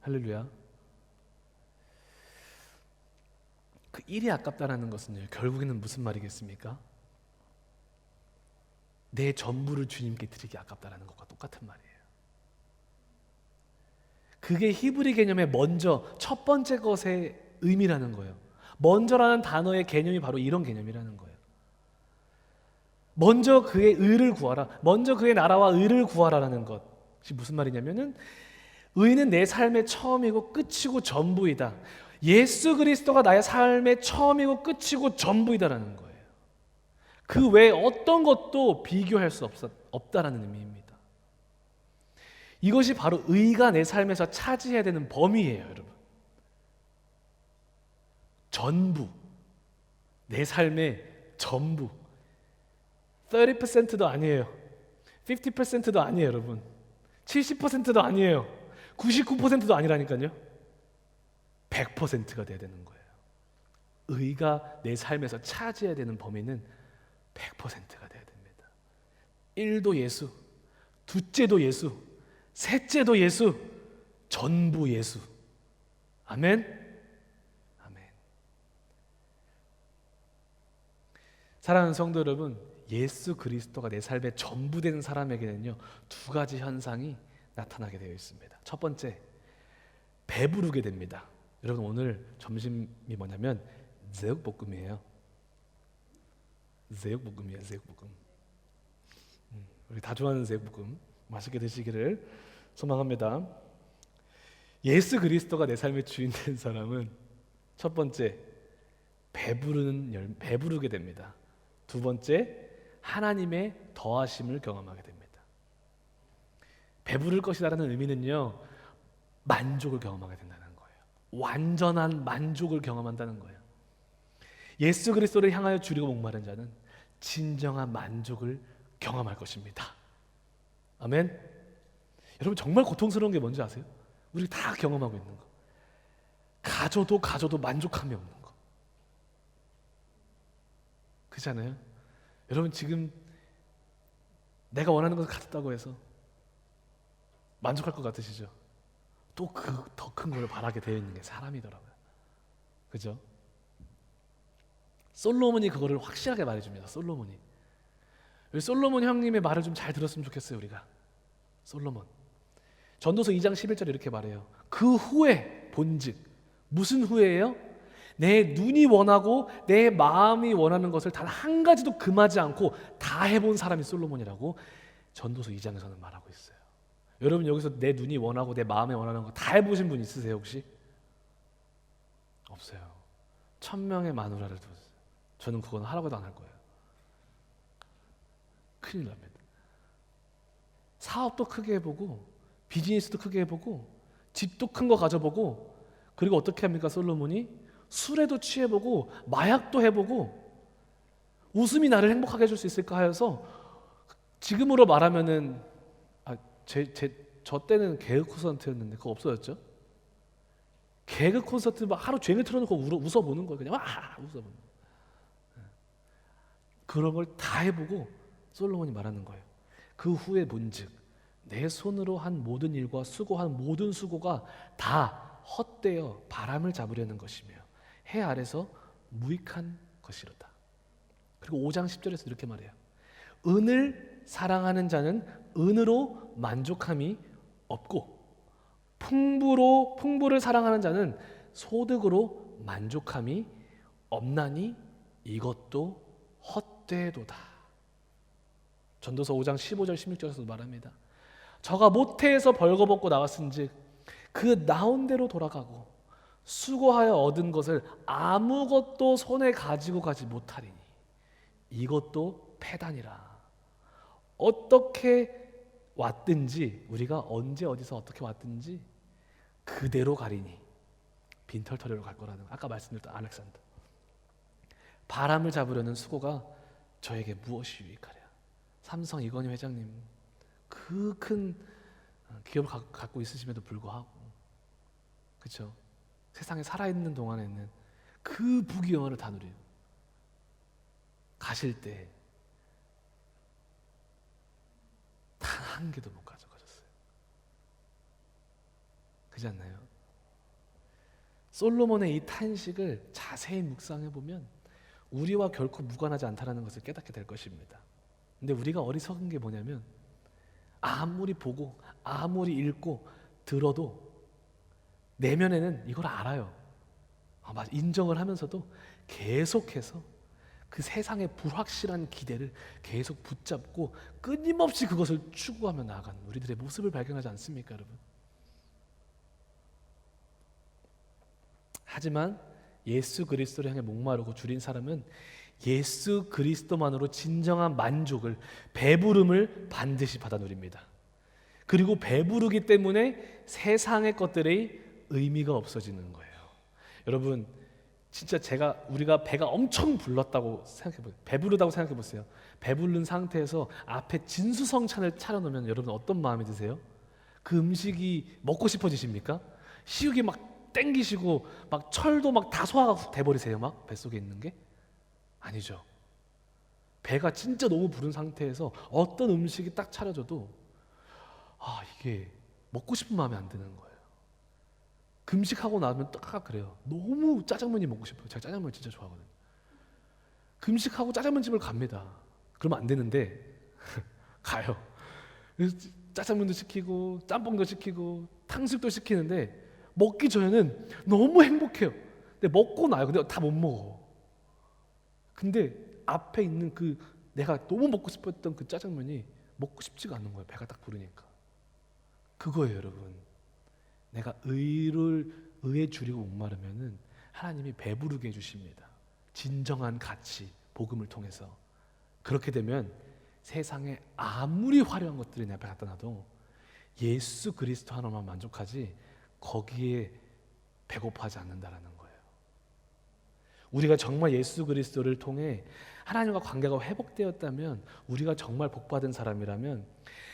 할렐루야. 그 일이 아깝다는 것은요, 결국에는 무슨 말이겠습니까? 내 전부를 주님께 드리기 아깝다는 것과 똑같은 말이에요. 그게 히브리 개념의 먼저 첫 번째 것의 의미라는 거예요. 먼저라는 단어의 개념이 바로 이런 개념이라는 거예요. 먼저 그의 의를 구하라. 먼저 그의 나라와 의를 구하라라는 것이 무슨 말이냐면은 의는 내 삶의 처음이고 끝이고 전부이다. 예수 그리스도가 나의 삶의 처음이고 끝이고 전부이다라는 거예요. 그 외에 어떤 것도 비교할 수 없다라는 의미입니다. 이것이 바로 의가 내 삶에서 차지해야 되는 범위예요, 여러분. 전부, 내 삶의 전부. 30%도 아니에요. 50%도 아니에요, 여러분. 70%도 아니에요. 99%도 아니라니까요. 100%가 돼야 되는 거예요. 의가 내 삶에서 차지해야 되는 범위는 100%가 돼야 됩니다. 1도 예수, 둘째도 예수, 셋째도 예수, 전부 예수. 아멘? 아멘. 사랑하는 성도 여러분, 예수 그리스도가 내 삶의 전부 된 사람에게는요, 두 가지 현상이 나타나게 되어 있습니다. 첫 번째, 배부르게 됩니다. 여러분, 오늘 점심이 뭐냐면 제육볶음이에요. 제육볶음이에요. 제육볶음. 우리 다 좋아하는 제육볶음 맛있게 드시기를 소망합니다. 예수 그리스도가 내 삶의 주인 된 사람은 첫 번째, 배부르게 됩니다. 두 번째, 하나님의 더하심을 경험하게 됩니다. 배부를 것이라는 의미는요, 만족을 경험하게 된다는 거예요. 완전한 만족을 경험한다는 거예요. 예수 그리스도를 향하여 주리고 목마른 자는 진정한 만족을 경험할 것입니다. 아멘. 여러분, 정말 고통스러운 게 뭔지 아세요? 우리 다 경험하고 있는 거. 가져도 만족함이 없는 거. 그렇지 않아요? 여러분, 지금 내가 원하는 것을 가졌다고 해서 만족할 것 같으시죠? 또 그 더 큰 걸 바라게 되어 있는 게 사람이더라고요. 그죠? 솔로몬이 그거를 확실하게 말해줍니다. 솔로몬이. 솔로몬 형님의 말을 좀 잘 들었으면 좋겠어요, 우리가. 솔로몬. 전도서 2장 11절 이렇게 말해요. 그 후에 본즉. 무슨 후에예요? 내 눈이 원하고 내 마음이 원하는 것을 단 한 가지도 금하지 않고 다 해본 사람이 솔로몬이라고 전도서 2장에서는 말하고 있어요. 여러분, 여기서 내 눈이 원하고 내 마음이 원하는 거 다 해보신 분 있으세요, 혹시? 없어요. 1000명의 마누라를 두었어요. 저는 그건 하라고도 안 할 거예요. 큰일 납니다. 사업도 크게 해보고 비즈니스도 크게 해보고 집도 큰 거 가져보고, 그리고 어떻게 합니까? 솔로몬이 술에도 취해보고 마약도 해보고 웃음이 나를 행복하게 해줄 수 있을까 하여서, 지금으로 말하면은 저 때는 개그 콘서트였는데 그거 없어졌죠? 개그 콘서트 막 하루 종일 틀어놓고 웃어보는 거예요. 그냥 와 웃어보는 거예요. 그런 걸 다 해보고 솔로몬이 말하는 거예요. 그 후에 본즉 내 손으로 한 모든 일과 수고한 모든 수고가 다 헛되어 바람을 잡으려는 것이며 해 아래서 무익한 것이로다. 그리고 5장 10절에서 이렇게 말해요. 은을 사랑하는 자는 은으로 만족함이 없고 풍부를 사랑하는 자는 소득으로 만족함이 없나니 이것도 헛되도다. 전도서 5장 15절 16절에서도 말합니다. 저가 모태에서 벌거벗고 나왔은즉 그 나온 대로 돌아가고 수고하여 얻은 것을 아무것도 손에 가지고 가지 못하리니 이것도 패단이라. 어떻게 왔든지, 우리가 언제 어디서 어떻게 왔든지 그대로 가리니 빈털터리로 갈 거라는, 아까 말씀드렸던 알렉산더. 바람을 잡으려는 수고가 저에게 무엇이 유익하랴. 삼성 이건희 회장님, 그 큰 기업을 갖고 있으심에도 불구하고, 그렇죠? 세상에 살아있는 동안에는 그 부귀영화를 다 누리고 가실 때 단 한 개도 못 가져가셨어요. 그렇지 않나요? 솔로몬의 이 탄식을 자세히 묵상해 보면 우리와 결코 무관하지 않다는 것을 깨닫게 될 것입니다. 근데 우리가 어리석은 게 뭐냐면, 아무리 보고 아무리 읽고 들어도 내면에는 이걸 알아요. 인정을 하면서도 계속해서 그 세상의 불확실한 기대를 계속 붙잡고 끊임없이 그것을 추구하며 나아가는 우리들의 모습을 발견하지 않습니까, 여러분? 하지만 예수 그리스도를 향해 목마르고 줄인 사람은 예수 그리스도만으로 진정한 만족을, 배부름을 반드시 받아 누립니다. 그리고 배부르기 때문에 세상의 것들의 의미가 없어지는 거예요. 여러분, 진짜 우리가 배가 엄청 불렀다고 생각해보세요. 배부르다고 생각해보세요. 배부른 상태에서 앞에 진수성찬을 차려놓으면 여러분 어떤 마음이 드세요? 그 음식이 먹고 싶어지십니까? 식욕이 막 땡기시고 막 철도 막 다 소화가 돼버리세요? 막 뱃속에 있는 게? 아니죠. 배가 진짜 너무 부른 상태에서 어떤 음식이 딱 차려져도 이게 먹고 싶은 마음이 안 드는 거예요. 금식하고 나면 딱 그래요. 너무 짜장면이 먹고 싶어요. 제가 짜장면 진짜 좋아하거든요. 금식하고 짜장면집을 갑니다. 그러면 안 되는데 가요. 그래서 짜장면도 시키고 짬뽕도 시키고 탕수육도 시키는데 먹기 전에는 너무 행복해요. 근데 먹고 나요. 근데 다 못 먹어. 근데 앞에 있는 그 내가 너무 먹고 싶었던 그 짜장면이 먹고 싶지가 않는 거예요. 배가 딱 부르니까. 그거예요, 여러분. 내가 의에 줄이고 목마르면은 하나님이 배부르게 해주십니다. 진정한 가치, 복음을 통해서. 그렇게 되면 세상에 아무리 화려한 것들이 내 앞에 갖다 놔도 예수 그리스도 하나만 만족하지 거기에 배고파하지 않는다라는 거예요. 우리가 정말 예수 그리스도를 통해 하나님과 관계가 회복되었다면, 우리가 정말 복받은 사람이라면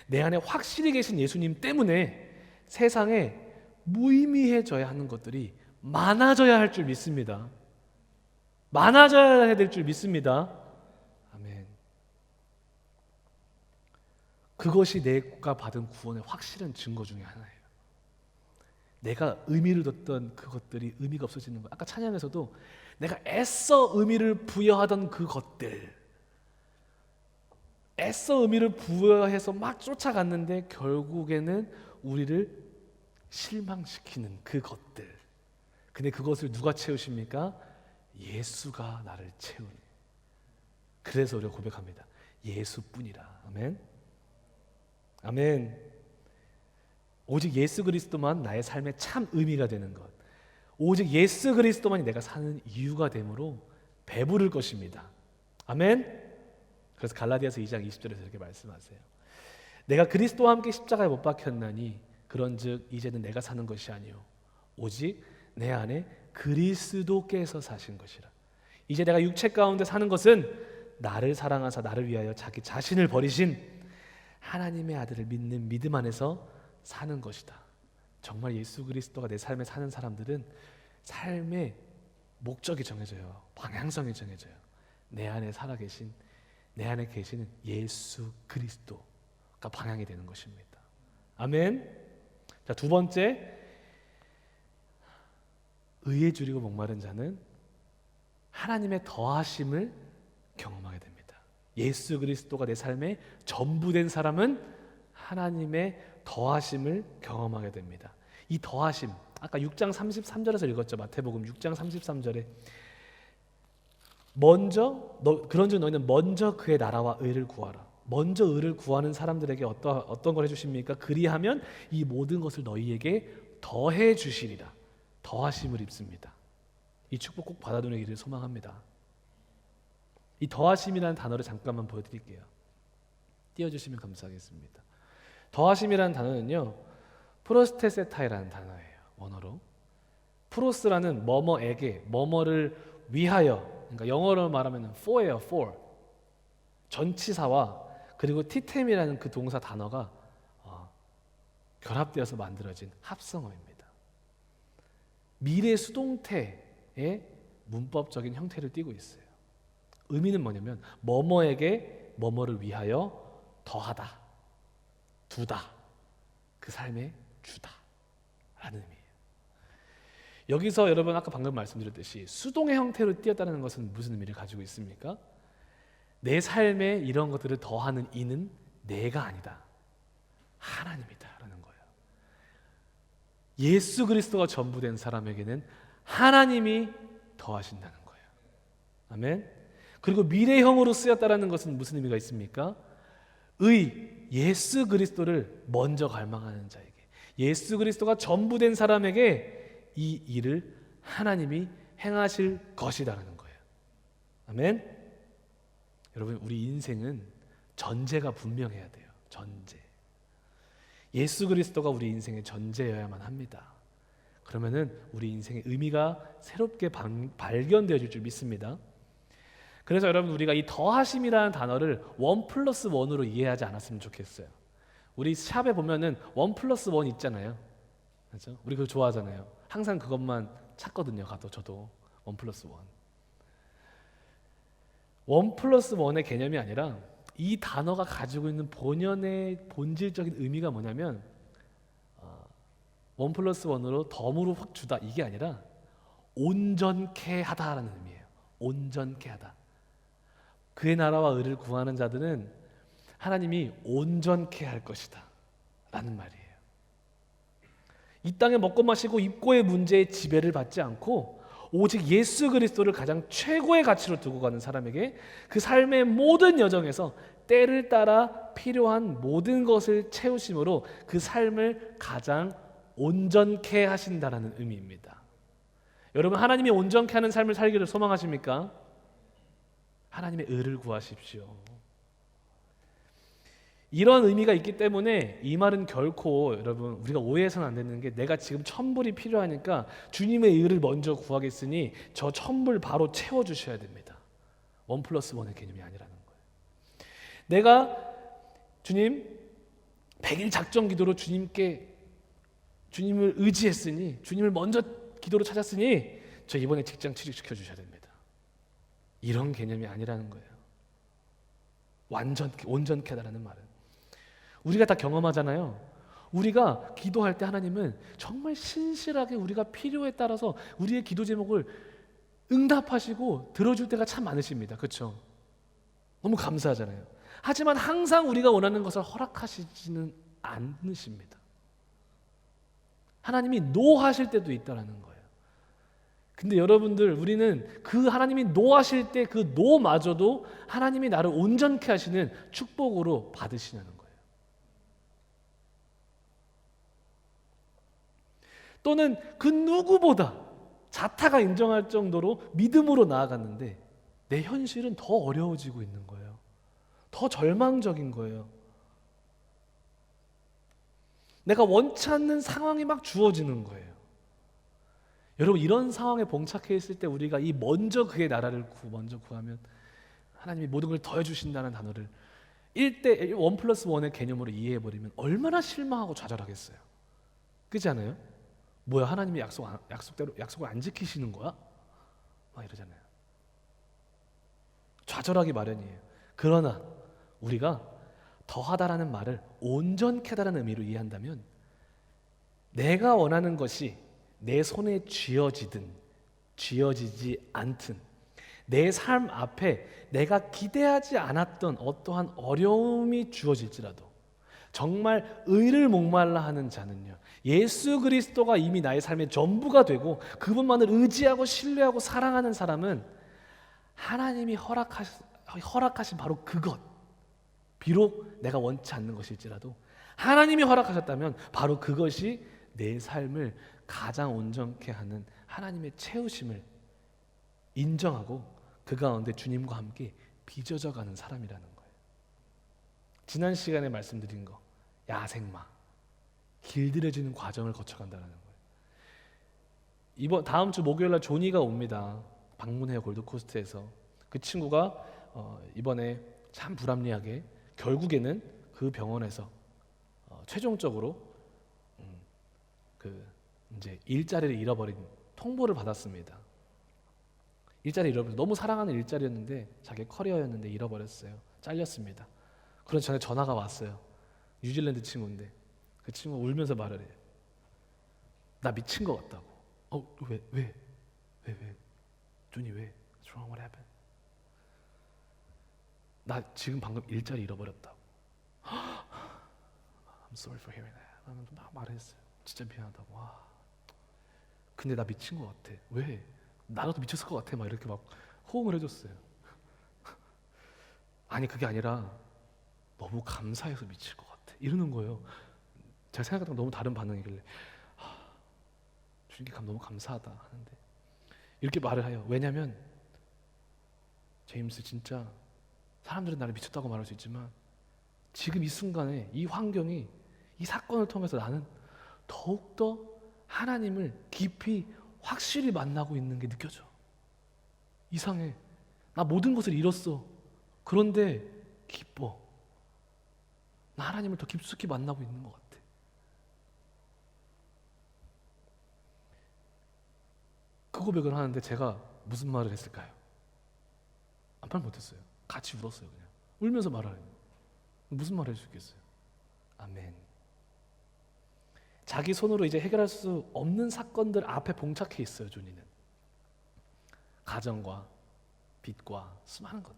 내 안에 확실히 계신 예수님 때문에 세상에 무의미해져야 하는 것들이 많아져야 할 줄 믿습니다. 많아져야 될 줄 믿습니다. 아멘. 그것이 내가 받은 구원의 확실한 증거 중에 하나예요. 내가 의미를 뒀던 그것들이 의미가 없어지는 거예요. 아까 찬양에서도 내가 애써 의미를 부여하던 그것들, 애써 의미를 부여해서 막 쫓아갔는데 결국에는 우리를 실망시키는 그것들. 근데 그것을 누가 채우십니까? 예수가 나를 채우니. 그래서 우리가 고백합니다. 예수뿐이라. 아멘. 아멘. 오직 예수 그리스도만 나의 삶의 참 의미가 되는 것, 오직 예수 그리스도만이 내가 사는 이유가 되므로 배부를 것입니다. 아멘. 그래서 갈라디아서 2장 20절에서 이렇게 말씀하세요. 내가 그리스도와 함께 십자가에 못 박혔나니 그런즉 이제는 내가 사는 것이 아니요 오직 내 안에 그리스도께서 사신 것이라. 이제 내가 육체 가운데 사는 것은 나를 사랑하사 나를 위하여 자기 자신을 버리신 하나님의 아들을 믿는 믿음 안에서 사는 것이다. 정말 예수 그리스도가 내 삶에 사는 사람들은 삶의 목적이 정해져요. 방향성이 정해져요. 내 안에 살아계신, 내 안에 계시는 예수 그리스도가 방향이 되는 것입니다. 아멘. 자, 두 번째, 의에 줄이고 목마른 자는 하나님의 더하심을 경험하게 됩니다. 예수 그리스도가 내 삶의 전부 된 사람은 하나님의 더하심을 경험하게 됩니다. 이 더하심, 아까 6장 33절에서 읽었죠. 마태복음 6장 33절에 그런즉 너희는 먼저 그의 나라와 의를 구하라. 먼저 의를 구하는 사람들에게 어떤 걸 해주십니까? 그리하면 이 모든 것을 너희에게 더해 주시리라. 더하심을 입습니다. 이 축복 꼭 받아들이기를 소망합니다. 이 더하심이라는 단어를 잠깐만 보여드릴게요. 띄워주시면 감사하겠습니다. 더하심이라는 단어는요, 프로스테세타이라는 단어예요. 원어로 프로스라는 뭐뭐에게, 뭐뭐를 위하여, 그러니까 영어로 말하면 for예요. for. 전치사와 그리고 티템이라는 그 동사 단어가 결합되어서 만들어진 합성어입니다. 미래 수동태의 문법적인 형태를 띠고 있어요. 의미는 뭐냐면 뭐뭐에게 뭐뭐를 위하여 더하다, 두다, 그 삶에 주다 라는 의미예요. 여기서 여러분 아까 방금 말씀드렸듯이 수동의 형태로 띄었다는 것은 무슨 의미를 가지고 있습니까? 내 삶에 이런 것들을 더하는 이는 내가 아니다, 하나님이다 라는 거예요. 예수 그리스도가 전부된 사람에게는 하나님이 더하신다는 거예요. 아멘. 그리고 미래형으로 쓰였다라는 것은 무슨 의미가 있습니까? 예수 그리스도를 먼저 갈망하는 자에게, 예수 그리스도가 전부 된 사람에게 이 일을 하나님이 행하실 것이라는 거예요. 아멘. 여러분, 우리 인생은 전제가 분명해야 돼요. 전제. 예수 그리스도가 우리 인생의 전제여야만 합니다. 그러면은 우리 인생의 의미가 새롭게 발견되어질 줄 믿습니다. 그래서 여러분, 우리가 이 더하심이라는 단어를 1+1으로 이해하지 않았으면 좋겠어요. 우리 샵에 보면은 1+1 있잖아요. 그렇죠? 우리 그거 좋아하잖아요. 항상 그것만 찾거든요. 저도 1+1. 1+1의 개념이 아니라 이 단어가 가지고 있는 본연의 본질적인 의미가 뭐냐면 1+1으로 덤으로 확 주다, 이게 아니라 온전케 하다라는 의미예요. 온전케 하다. 그의 나라와 의를 구하는 자들은 하나님이 온전케 할 것이다 라는 말이에요. 이 땅에 먹고 마시고 입고의 문제에 지배를 받지 않고 오직 예수 그리스도를 가장 최고의 가치로 두고 가는 사람에게 그 삶의 모든 여정에서 때를 따라 필요한 모든 것을 채우심으로 그 삶을 가장 온전케 하신다라는 의미입니다. 여러분, 하나님이 온전케 하는 삶을 살기를 소망하십니까? 하나님의 의를 구하십시오. 이런 의미가 있기 때문에 이 말은 결코 여러분 우리가 오해해서는 안 되는 게, 내가 지금 천불이 필요하니까 주님의 의를 먼저 구하겠으니 저 천불 바로 채워주셔야 됩니다. 1+1의 개념이 아니라는 거예요. 내가 주님 100일 작정 기도로 주님을 의지했으니, 주님을 먼저 기도로 찾았으니 저 이번에 직장 취직시켜 주셔야 됩니다. 이런 개념이 아니라는 거예요. 온전케 하다라는 말은 우리가 다 경험하잖아요. 우리가 기도할 때 하나님은 정말 신실하게 우리가 필요에 따라서 우리의 기도 제목을 응답하시고 들어줄 때가 참 많으십니다. 그렇죠? 너무 감사하잖아요. 하지만 항상 우리가 원하는 것을 허락하시지는 않으십니다. 하나님이 노하실 때도 있다라는 거예요. 근데 여러분들, 우리는 그 하나님이 노하실 때 그 노마저도 하나님이 나를 온전케 하시는 축복으로 받으시냐는 거예요. 또는 그 누구보다 자타가 인정할 정도로 믿음으로 나아갔는데 내 현실은 더 어려워지고 있는 거예요. 더 절망적인 거예요. 내가 원치 않는 상황이 막 주어지는 거예요. 여러분, 이런 상황에 봉착해 있을 때 우리가 이 먼저 그의 나라를 먼저 구하면 하나님이 모든 걸 더해 주신다는 단어를 1+1의 개념으로 이해해 버리면 얼마나 실망하고 좌절하겠어요. 그렇지 않아요? 뭐야, 하나님이 약속을 안 지키시는 거야? 막 이러잖아요. 좌절하기 마련이에요. 그러나 우리가 더하다라는 말을 온전케다라는 의미로 이해한다면, 내가 원하는 것이 내 손에 쥐어지든 쥐어지지 않든 내 삶 앞에 내가 기대하지 않았던 어떠한 어려움이 주어질지라도 정말 의를 목말라 하는 자는요, 예수 그리스도가 이미 나의 삶의 전부가 되고 그분만을 의지하고 신뢰하고 사랑하는 사람은 하나님이 허락하신 바로 그것, 비록 내가 원치 않는 것일지라도 하나님이 허락하셨다면 바로 그것이 내 삶을 가장 온전케 하는 하나님의 채우심을 인정하고 그 가운데 주님과 함께 빚어져가는 사람이라는 거예요. 지난 시간에 말씀드린 거, 야생마, 길들여지는 과정을 거쳐간다는 거예요. 다음 주 목요일 날 조니가 옵니다. 방문해요, 골드코스트에서. 그 친구가 이번에 참 불합리하게 결국에는 그 병원에서 최종적으로 이제 일자리를 잃어버린 통보를 받았습니다. 일자리를 잃어버렸어요. 너무 사랑하는 일자리였는데 자기 커리어였는데 잃어버렸어요. 잘렸습니다. 그런 전에 전화가 왔어요. 뉴질랜드 친구인데 그 친구가 울면서 말을 해요. 나 미친 것 같다고. 왜? 준이 왜? What's wrong? What happened? 나 지금 방금 일자리 잃어버렸다고. I'm sorry for hearing that. 막 말했어요. 진짜 미안하다고. 근데 나 미친 것 같아. 왜? 나도 미쳤을 것 같아. 막 이렇게 막 호응을 해줬어요. 아니 그게 아니라 너무 감사해서 미칠 것 같아. 이러는 거예요. 제가 생각했던 너무 다른 반응이길래 주님께 너무 감사하다 하는데 이렇게 말을 해요. 왜냐면 제임스 진짜 사람들은 나를 미쳤다고 말할 수 있지만 지금 이 순간에 이 환경이 이 사건을 통해서 나는 더욱더 하나님을 깊이 확실히 만나고 있는 게 느껴져. 이상해. 나 모든 것을 잃었어. 그런데 기뻐. 나 하나님을 더 깊숙이 만나고 있는 것 같아. 그 고백을 하는데 제가 무슨 말을 했을까요? 말 못했어요. 같이 울었어요. 그냥 울면서 말하는. 무슨 말을 할 수 있겠어요? 아멘. 자기 손으로 이제 해결할 수 없는 사건들 앞에 봉착해 있어요. 존이는 가정과 빚과 수많은 것들.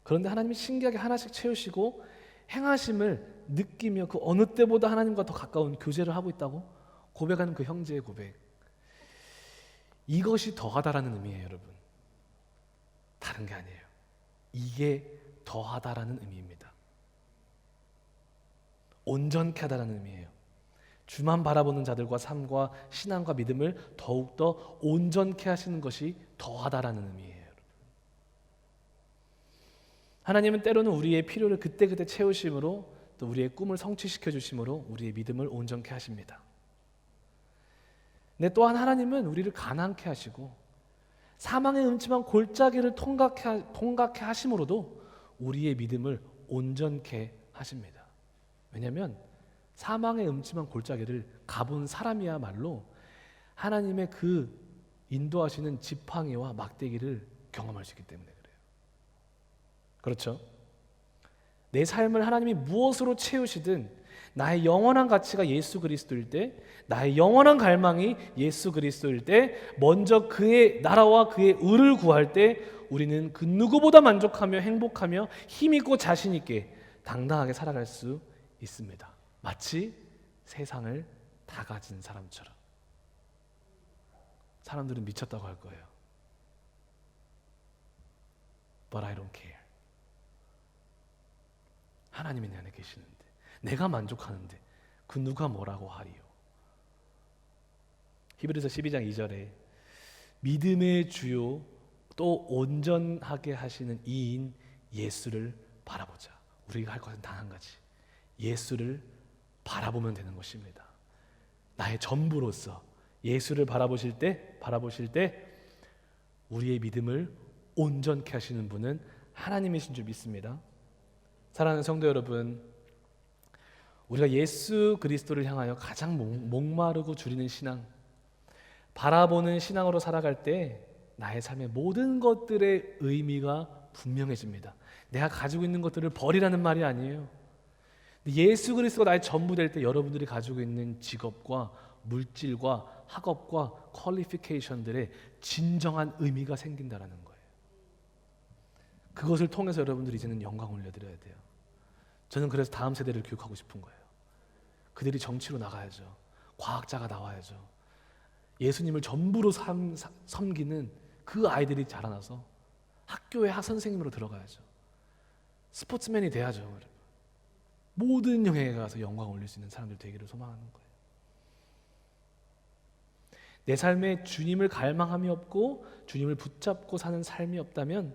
그런데 하나님이 신기하게 하나씩 채우시고 행하심을 느끼며 그 어느 때보다 하나님과 더 가까운 교제를 하고 있다고 고백하는 그 형제의 고백. 이것이 더하다라는 의미예요, 여러분. 다른 게 아니에요. 이게 더하다라는 의미입니다. 온전케 하다라는 의미예요. 주만 바라보는 자들과 삶과 신앙과 믿음을 더욱더 온전케 하시는 것이 더하다라는 의미예요. 여러분. 하나님은 때로는 우리의 필요를 그때그때 채우심으로 또 우리의 꿈을 성취시켜 주심으로 우리의 믿음을 온전케 하십니다. 근데 또한 하나님은 우리를 가난케 하시고 사망의 음침한 골짜기를 통각케 하심으로도 우리의 믿음을 온전케 하십니다. 왜냐하면 사망의 음침한 골짜기를 가본 사람이야말로 하나님의 그 인도하시는 지팡이와 막대기를 경험할 수 있기 때문에 그래요. 그렇죠? 내 삶을 하나님이 무엇으로 채우시든 나의 영원한 가치가 예수 그리스도일 때, 나의 영원한 갈망이 예수 그리스도일 때, 먼저 그의 나라와 그의 의를 구할 때 우리는 그 누구보다 만족하며 행복하며 힘있고 자신있게 당당하게 살아갈 수 있습니다. 마치 세상을 다 가진 사람처럼. 사람들은 미쳤다고 할 거예요. But I don't care. 하나님이 내 안에 계시는데 내가 만족하는데 그 누가 뭐라고 하리요. 히브리서 12장 2절에 믿음의 주요 또 온전하게 하시는 이인 예수를 바라보자. 우리가 할 것은 단 한 가지. 예수를 바라보면 되는 것입니다. 나의 전부로서 예수를 바라보실 때 우리의 믿음을 온전케 하시는 분은 하나님이신 줄 믿습니다. 사랑하는 성도 여러분, 우리가 예수 그리스도를 향하여 가장 목마르고 주리는 신앙, 바라보는 신앙으로 살아갈 때 나의 삶의 모든 것들의 의미가 분명해집니다. 내가 가지고 있는 것들을 버리라는 말이 아니에요. 예수 그리스도가 나의 전부 될 때 여러분들이 가지고 있는 직업과 물질과 학업과 퀄리피케이션들의 진정한 의미가 생긴다라는 거예요. 그것을 통해서 여러분들이 이제는 영광 올려드려야 돼요. 저는 그래서 다음 세대를 교육하고 싶은 거예요. 그들이 정치로 나가야죠. 과학자가 나와야죠. 예수님을 전부로 섬기는 그 아이들이 자라나서 학교의 선생님으로 들어가야죠. 스포츠맨이 돼야죠. 모든 영역에 가서 영광 올릴 수 있는 사람들 되기를 소망하는 거예요. 내 삶에 주님을 갈망함이 없고 주님을 붙잡고 사는 삶이 없다면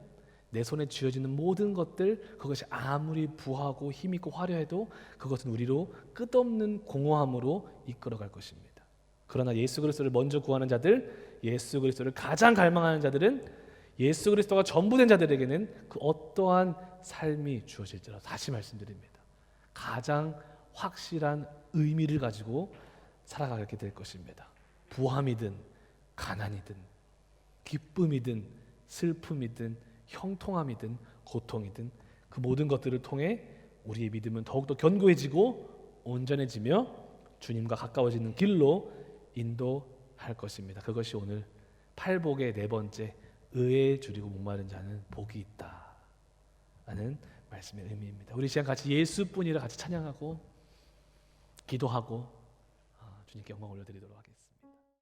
내 손에 쥐어지는 모든 것들, 그것이 아무리 부하고 힘있고 화려해도 그것은 우리로 끝없는 공허함으로 이끌어갈 것입니다. 그러나 예수 그리스도를 먼저 구하는 자들, 예수 그리스도를 가장 갈망하는 자들은 예수 그리스도가 전부 된 자들에게는 그 어떠한 삶이 주어질지라도 다시 말씀드립니다. 가장 확실한 의미를 가지고 살아가게 될 것입니다. 부함이든 가난이든 기쁨이든 슬픔이든 형통함이든 고통이든 그 모든 것들을 통해 우리의 믿음은 더욱더 견고해지고 온전해지며 주님과 가까워지는 길로 인도할 것입니다. 그것이 오늘 팔복의 네 번째, 의에 줄이고 목마른 자는 복이 있다 라는 말씀의 의미입니다. 우리 시간 같이 예수뿐이라 같이 찬양하고 기도하고 주님께 영광 올려드리도록 하겠습니다.